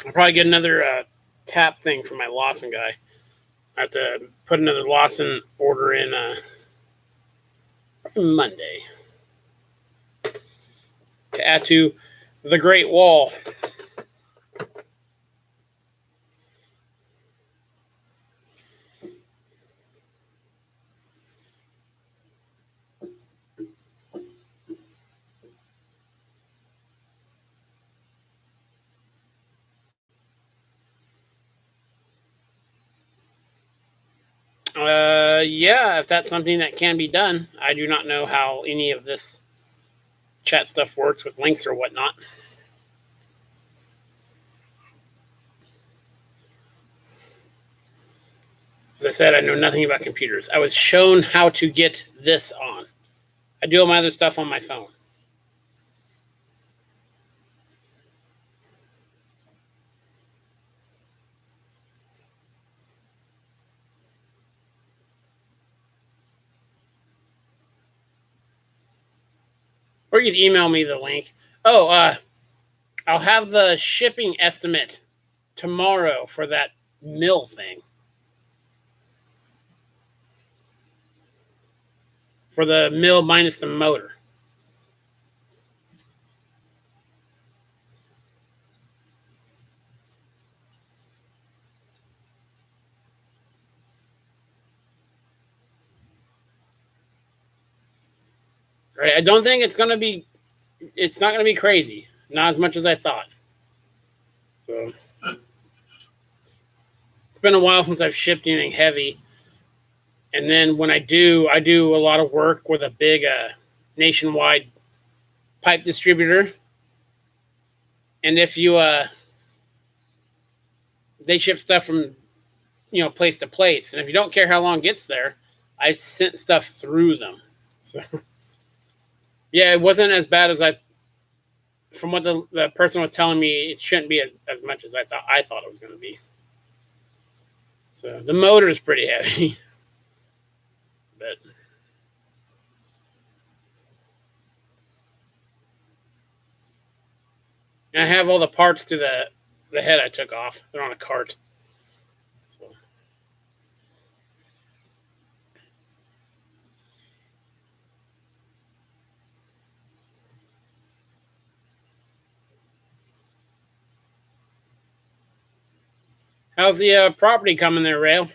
I'll probably get another tap thing from my Lawson guy. I have to put another Lawson order in Monday to add to the Great Wall. Yeah, if that's something that can be done. I do not know how any of this chat stuff works with links or whatnot. As I said, I know nothing about computers. I was shown how to get this on. I do all my other stuff on my phone. Or you could email me the link. Oh, I'll have the shipping estimate tomorrow for that mill thing. For the mill minus the motor. Right? I don't think it's gonna be. It's not gonna be crazy. Not as much as I thought. So it's been a while since I've shipped anything heavy. And then when I do a lot of work with a big nationwide pipe distributor. And if you they ship stuff from place to place, and if you don't care how long it gets there, I sent stuff through them. So yeah, it wasn't as bad as from what the person was telling me. It shouldn't be as much as I thought it was going to be. So the motor is pretty heavy, but and I have all the parts to the head I took off. They're on a cart. So how's the property coming there, Rail?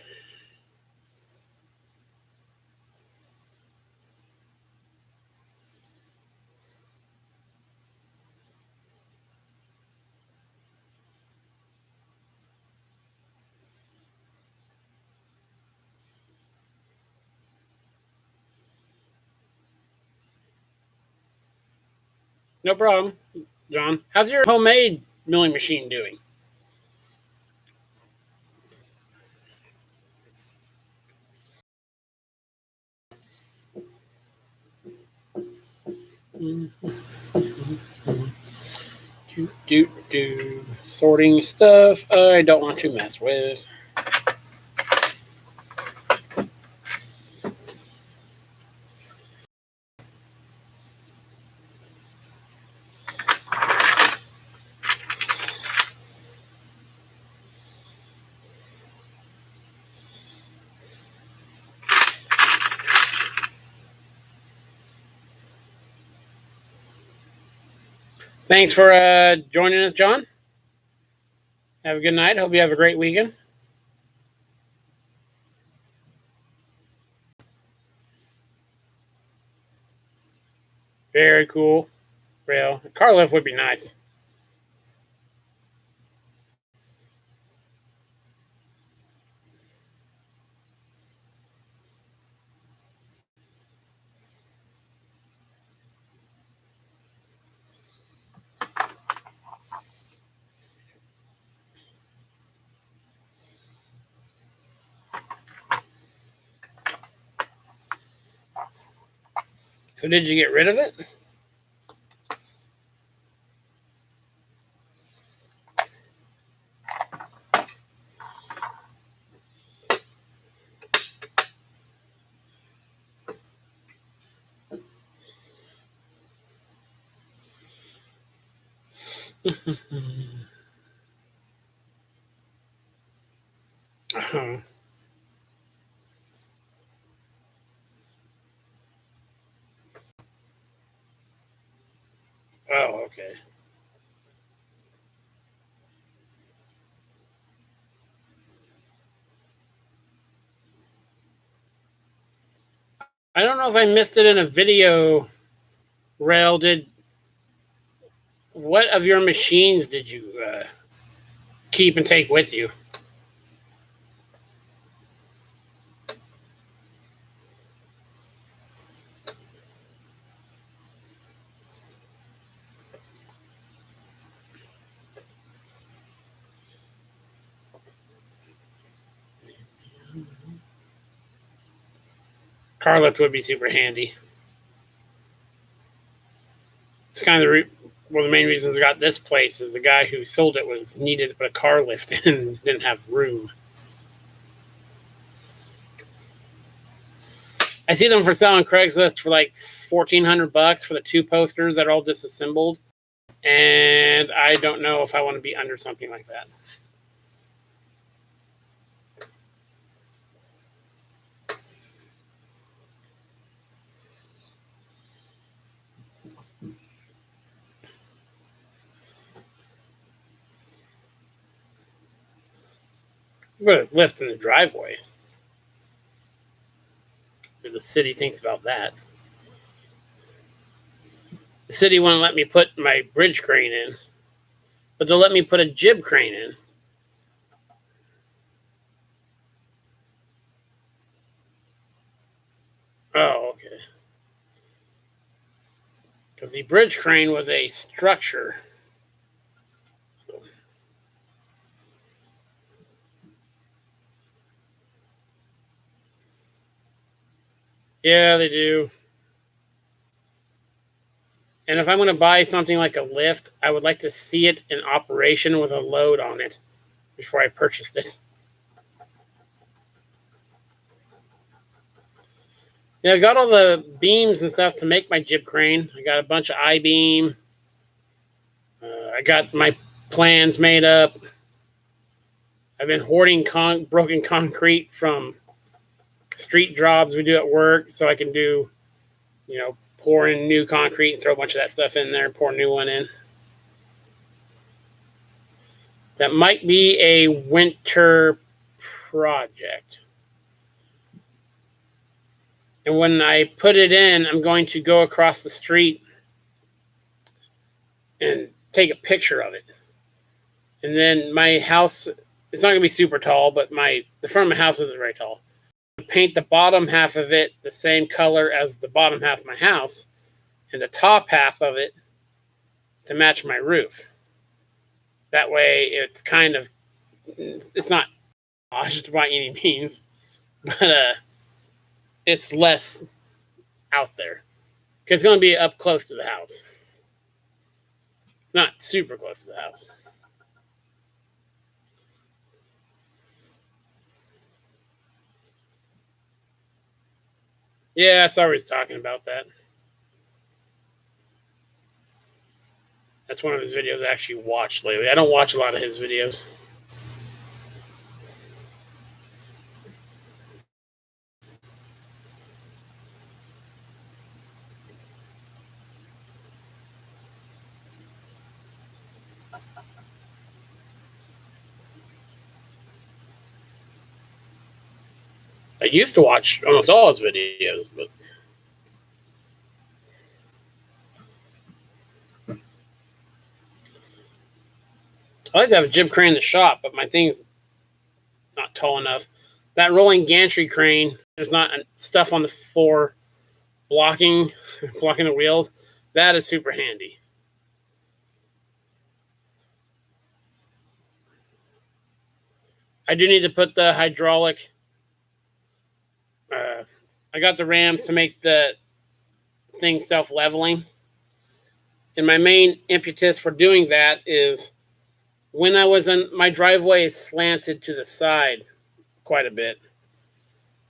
No problem, John. How's your homemade milling machine doing? Sorting stuff I don't want to mess with. Thanks for joining us, John. Have a good night. Hope you have a great weekend. Very cool. Real. A car lift would be nice. So did you get rid of it? Uh-huh. Oh, okay. I don't know if I missed it in a video. Rail, did what of your machines did you keep and take with you? Car lift would be super handy. It's kind of one of the main reasons I got this place is the guy who sold it was needed to put a car lift in and didn't have room. I see them for selling Craigslist for like $1,400 for the two posters that are all disassembled, and I don't know if I want to be under something like that. Put a lift in the driveway. The city thinks about that. The city won't let me put my bridge crane in, but they'll let me put a jib crane in. Oh, okay. Because the bridge crane was a structure. So, yeah, they do. And if I'm going to buy something like a lift, I would like to see it in operation with a load on it before I purchased it. Yeah, I got all the beams and stuff to make my jib crane. I got a bunch of I-beam. I got my plans made up. I've been hoarding broken concrete from street jobs we do at work so I can do, pour in new concrete and throw a bunch of that stuff in there, pour a new one in. That might be a winter project. And when I put it in, I'm going to go across the street and take a picture of it. And then my house, it's not going to be super tall, but the front of my house isn't very tall. Paint the bottom half of it the same color as the bottom half of my house, and the top half of it to match my roof. That way, it's not washed by any means, but it's less out there because it's going to be up close to the house, not super close to the house. Yeah, sorry, he's talking about that. That's one of his videos I actually watched lately. I don't watch a lot of his videos. I used to watch almost all his videos, but I like to have a jib crane in the shop, but my thing's not tall enough. That rolling gantry crane, there's not stuff on the floor blocking blocking the wheels. That is super handy. I do need to put the hydraulic. I got the rams to make the thing self-leveling, and my main impetus for doing that is when I was in my driveway is slanted to the side quite a bit.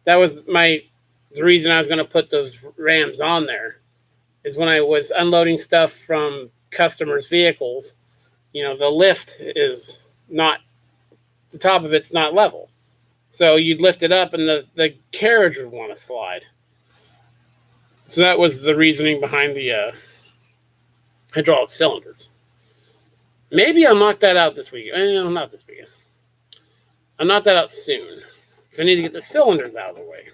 That was the reason I was going to put those rams on there is when I was unloading stuff from customers' vehicles. the lift is not, the top of it's not level. So you'd lift it up and the carriage would want to slide. So that was the reasoning behind the hydraulic cylinders. Maybe I'll knock that out this weekend. Not this weekend. I'll knock that out soon. Because I need to get the cylinders out of the way.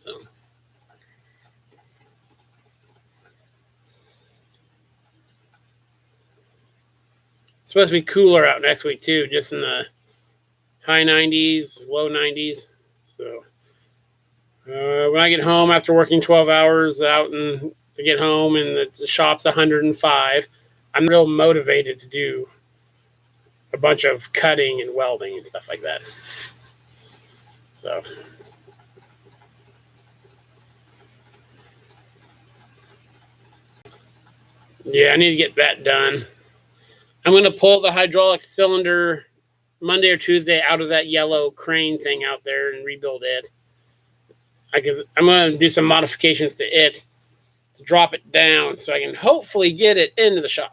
So. It's supposed to be cooler out next week too, just in the high 90s, low 90s. So when I get home after working 12 hours out and I get home and the shop's 105, I'm real motivated to do a bunch of cutting and welding and stuff like that. So yeah, I need to get that done. I'm going to pull the hydraulic cylinder Monday or Tuesday out of that yellow crane thing out there and rebuild it. I'm going to do some modifications to it to drop it down so I can hopefully get it into the shop.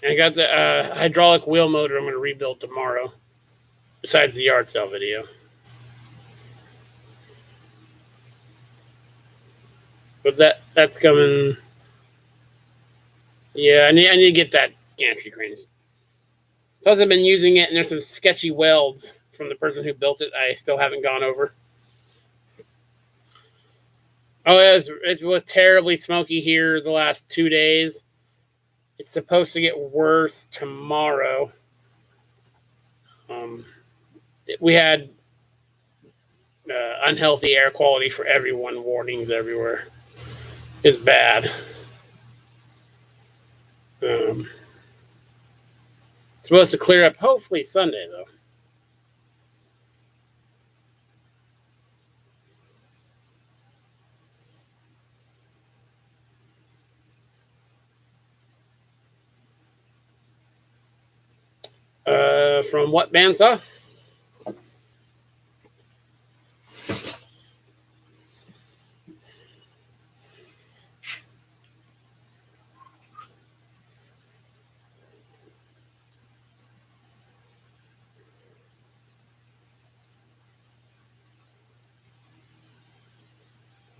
I got the hydraulic wheel motor I'm going to rebuild tomorrow, besides the yard sale video. But that's coming. Yeah, I need to get that gantry crane. Plus, I've been using it, and there's some sketchy welds from the person who built it I still haven't gone over. Oh, it was terribly smoky here the last 2 days. It's supposed to get worse tomorrow. We had unhealthy air quality for everyone, warnings everywhere. It's bad. It's supposed to clear up hopefully Sunday, though. From what bandsaw?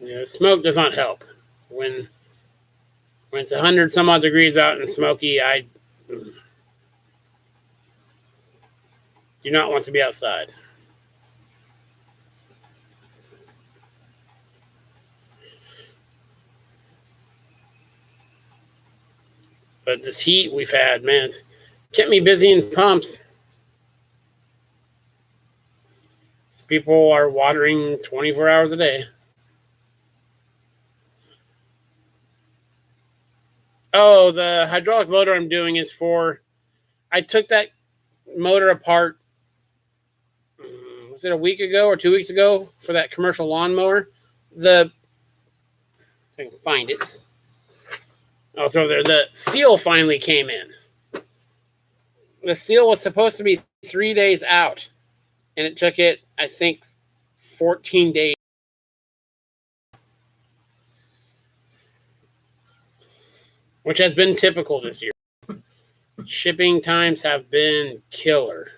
Yeah, smoke does not help. When it's 100 some odd degrees out and smoky, I do not want to be outside. But this heat we've had, man, it's kept me busy in pumps. People are watering 24 hours a day. Oh, the hydraulic motor I'm doing is for. I took that motor apart. Was it a week ago or 2 weeks ago for that commercial lawnmower? If I can find it. Oh, it's over there. The seal finally came in. The seal was supposed to be 3 days out, and it took it, I think, 14 days. Which has been typical this year. Shipping times have been killer.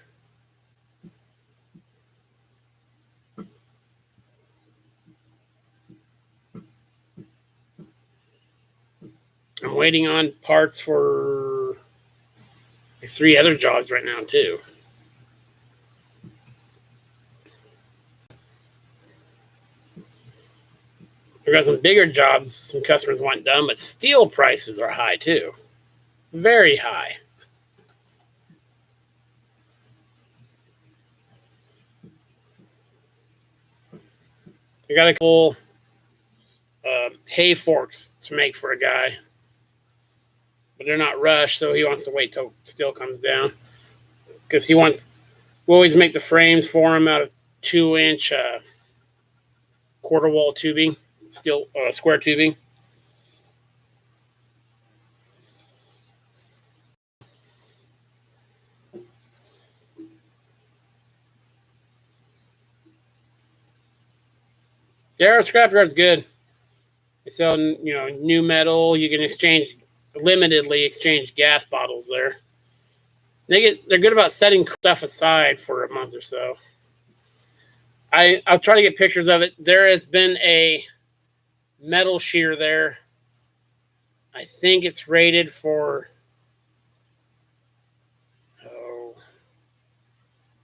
I'm waiting on parts for 3 other jobs right now, too. We've got some bigger jobs some customers want done, but steel prices are high, too. Very high. I got a couple hay forks to make for a guy, but they're not rushed, so he wants to wait till steel comes down. Because we always make the frames for him out of 2-inch quarter wall tubing, steel square tubing. Yeah, our scrapyard's good. They sell, new metal. You can limitedly exchange gas bottles there. They're good about setting stuff aside for a month or so. I'll try to get pictures of it. There has been a metal shear there. I think it's rated for,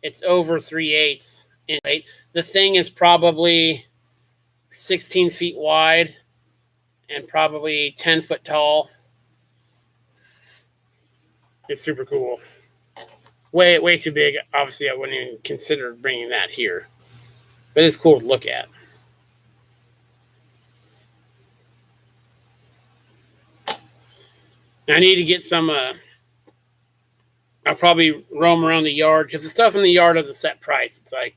it's over 3/8 in weight. The thing is probably 16 feet wide and probably 10 foot tall. It's super cool. Way too big. Obviously, I wouldn't even consider bringing that here, but it's cool to look at. I need to get some. I'll probably roam around the yard because the stuff in the yard has a set price. It's like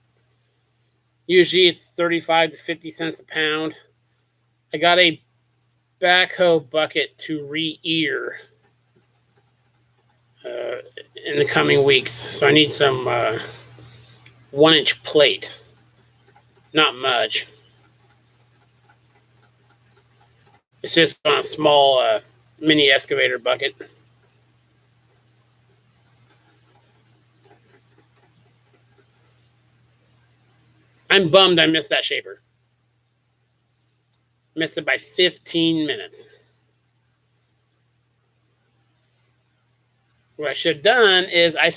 usually it's 35 to 50 cents a pound. I got a backhoe bucket to re-ear in the coming weeks, so I need some 1-inch plate. Not much. It's just on a small mini excavator bucket. I'm bummed I missed that shaper. Missed it by 15 minutes. What I should have done is I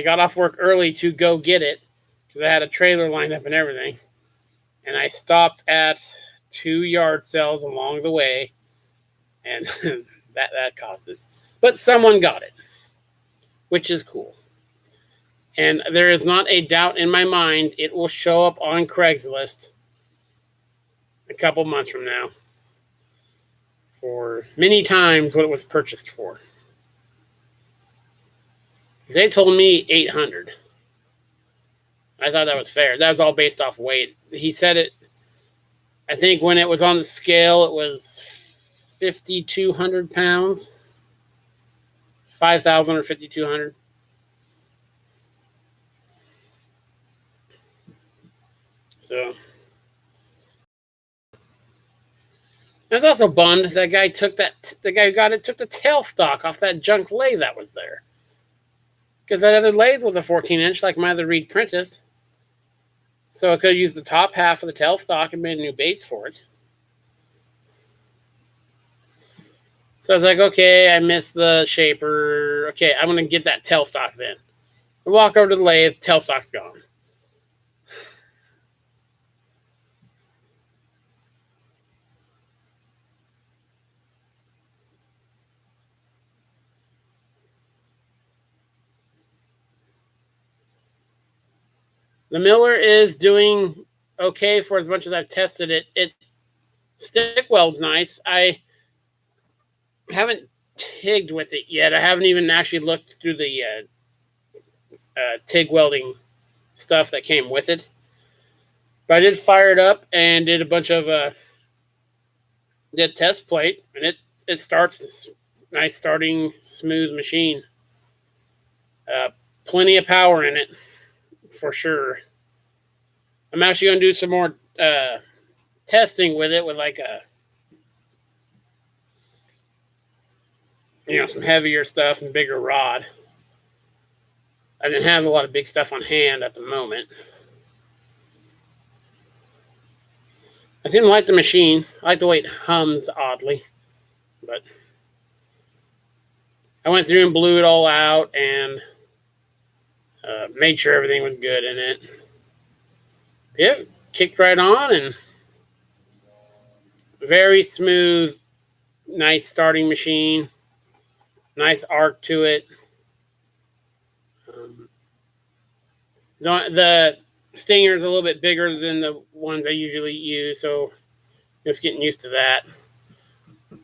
got off work early to go get it because I had a trailer lined up and everything. And I stopped at 2 yard sales along the way, and that caused it. But someone got it, which is cool. And there is not a doubt in my mind it will show up on Craigslist a couple months from now for many times what it was purchased for. They told me 800. I thought that was fair. That was all based off weight. He said it, I think when it was on the scale, it was 5,200 pounds. 5,000 or 5,200. So I was also bummed the guy who got it took the tailstock off that junk lathe that was there. Because that other lathe was a 14-inch, like my other Reed Prentice. So I could have used the top half of the tailstock and made a new base for it. So I was like, okay, I missed the shaper. Okay, I'm going to get that tailstock then. I walk over to the lathe, tailstock's gone. The Miller is doing okay for as much as I've tested it. It stick welds nice. I haven't TIGged with it yet. I haven't even actually looked through the TIG welding stuff that came with it. But I did fire it up and did a bunch of did test plate, and it starts this nice starting smooth machine. Plenty of power in it for sure. I'm actually going to do some more testing with it with like some heavier stuff and bigger rod. I didn't have a lot of big stuff on hand at the moment. I didn't like the machine. I like the way it hums oddly, but I went through and blew it all out and made sure everything was good in it. Yeah, kicked right on and very smooth, nice starting machine. Nice arc to it. The Stinger is a little bit bigger than the ones I usually use, so just getting used to that. I'm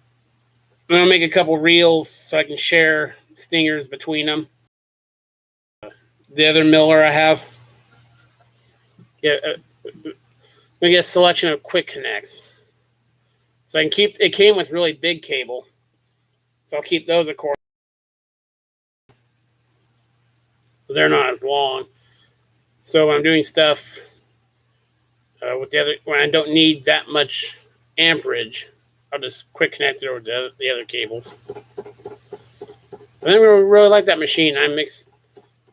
going to make a couple reels so I can share Stingers between them. The other Miller I have, we get a selection of quick connects. So I can keep, it came with really big cable, so I'll keep those of course. They're not as long. So when I'm doing stuff With the other, when I don't need that much amperage, I'll just quick connect it over to the other cables. I think we really like that machine.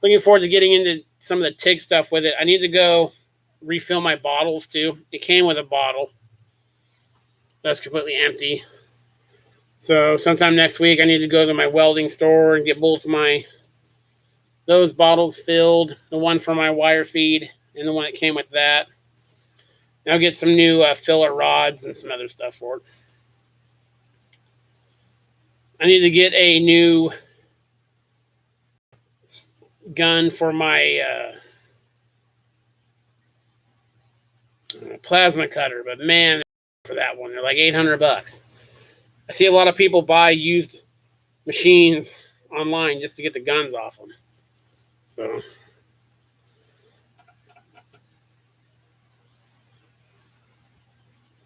Looking forward to getting into some of the TIG stuff with it. I need to go refill my bottles too. It came with a bottle that's completely empty. So sometime next week, I need to go to my welding store and get both those bottles filled. The one for my wire feed and the one that came with that. And I'll get some new filler rods and some other stuff for it. I need to get a new gun for my plasma cutter, but man, for that one, they're like $800. I see a lot of people buy used machines online just to get the guns off them. So,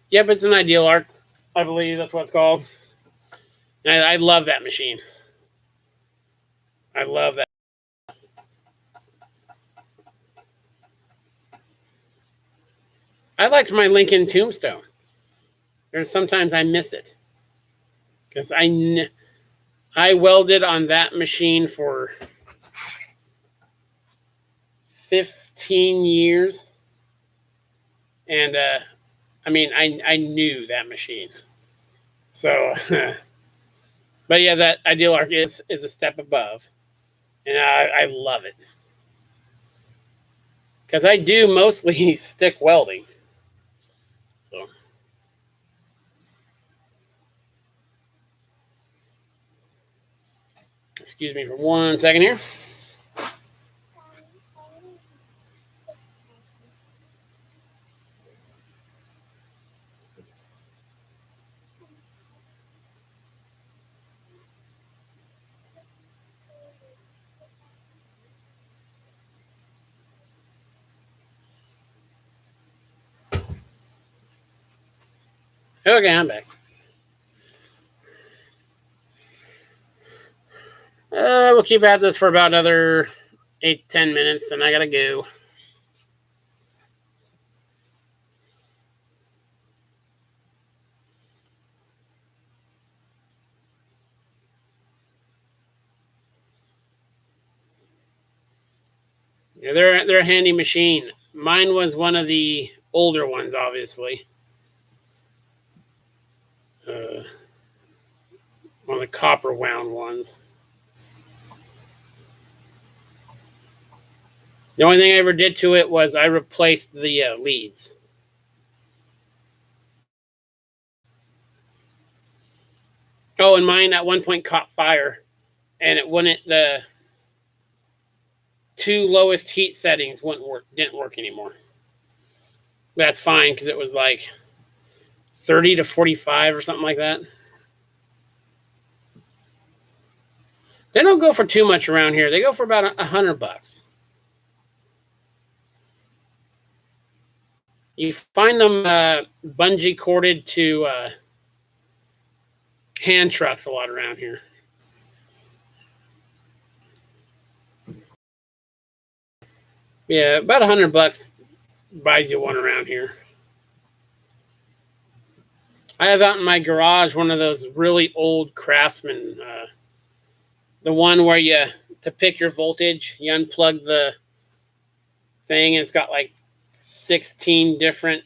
yep, it's an Ideal Arc, I believe that's what it's called. And I love that machine. I love that. I liked my Lincoln Tombstone. There's sometimes I miss it because I welded on that machine for 15 years, and I mean I knew that machine. So, but yeah, that Ideal Arc is a step above, and I love it because I do mostly stick welding. So. Excuse me for 1 second here. Okay, I'm back. We'll keep at this for about another 8-10 minutes, and I gotta go. Yeah, they're a handy machine. Mine was one of the older ones, obviously. Uh, One of the copper wound ones. The only thing I ever did to it was I replaced the leads. Oh, and mine at one point caught fire, and it wouldn't. The two lowest heat settings didn't work anymore. That's fine because it was like 30 to 45 or something like that. They don't go for too much around here. They go for about $100. You find them bungee corded to hand trucks a lot around here. Yeah, about $100 buys you one around here. I have out in my garage one of those really old Craftsman, the one where to pick your voltage, you unplug the thing, and it's got like 16 different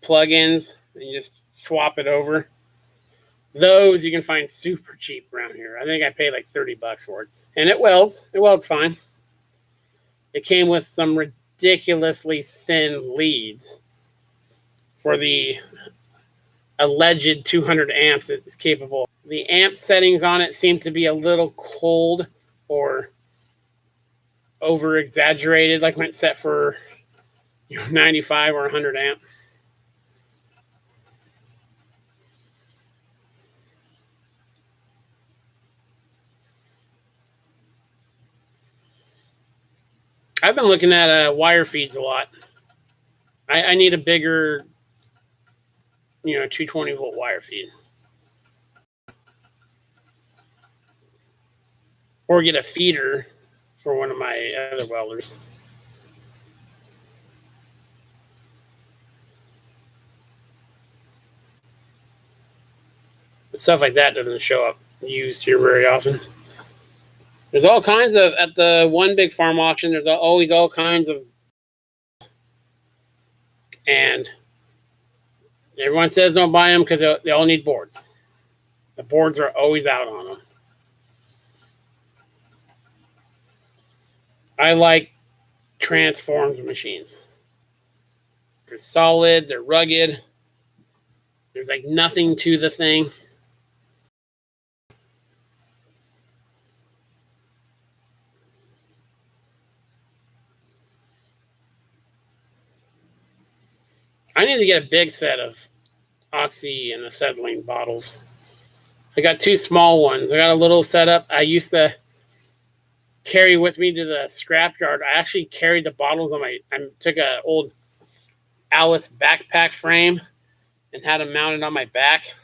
plugins, and you just swap it over. Those you can find super cheap around here. I think I paid like $30 for it, and it welds. It welds fine. It came with some ridiculously thin leads for the alleged 200 amps that it's capable. The amp settings on it seem to be a little cold or over exaggerated, like when it's set for 95 or 100 amp. I've been looking at wire feeds a lot. I need a bigger, 220-volt wire feed, or get a feeder for one of my other welders. Stuff like that doesn't show up used here very often. There's all kinds of, at the one big farm auction, there's always all kinds of, and everyone says don't buy them because they all need boards. The boards are always out on them. I like transformed machines. They're solid, they're rugged. There's like nothing to the thing. I need to get a big set of oxy and acetylene bottles. I got 2 small ones. I got a little setup I used to carry with me to the scrapyard. I actually carried the bottles on I took an old Alice backpack frame and had them mounted on my back.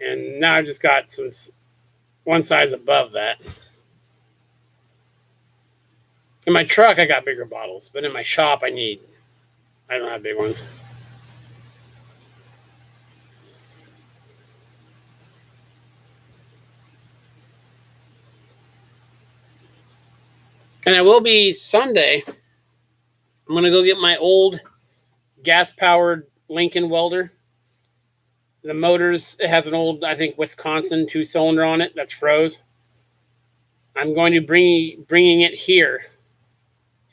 And now I just got some one size above that. In my truck, I got bigger bottles, but in my shop, I don't have big ones. And it will be Sunday. I'm going to go get my old gas-powered Lincoln welder. The motors, it has an old, I think, Wisconsin 2-cylinder on it that's froze. I'm going to bringing it here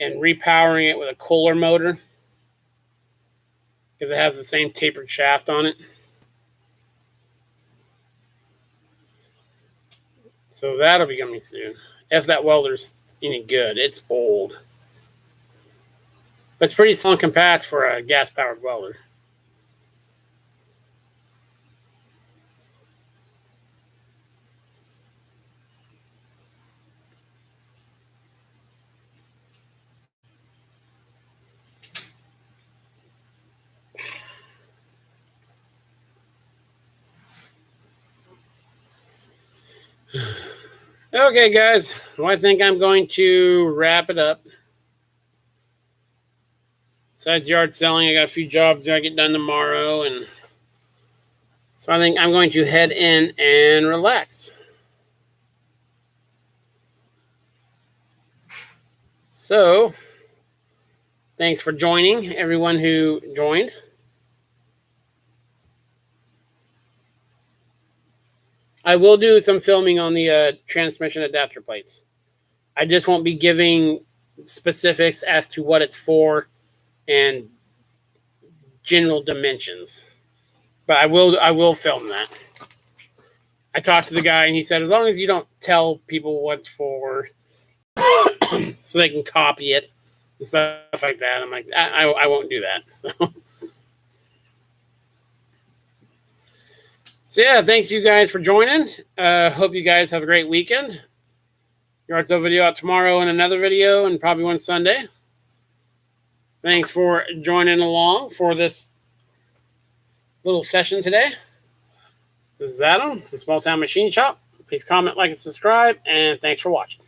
and repowering it with a Kohler motor because it has the same tapered shaft on it. So that'll be coming soon. If that welder's any good. It's old. But it's pretty small and compact for a gas-powered welder. Okay, guys. Well, I think I'm going to wrap it up. Besides yard selling, I got a few jobs that I get done tomorrow, and so I think I'm going to head in and relax. So, thanks for joining, everyone who joined. I will do some filming on the transmission adapter plates. I just won't be giving specifics as to what it's for and general dimensions. But I will film that. I talked to the guy and he said, as long as you don't tell people what it's for so they can copy it and stuff like that. I'm like, I won't do that. So yeah, thanks you guys for joining. Hope you guys have a great weekend. Yard sale video out tomorrow and another video and probably one Sunday. Thanks for joining along for this little session today. This is Adam, the Small Town Machine Shop. Please comment, like, and subscribe, and thanks for watching.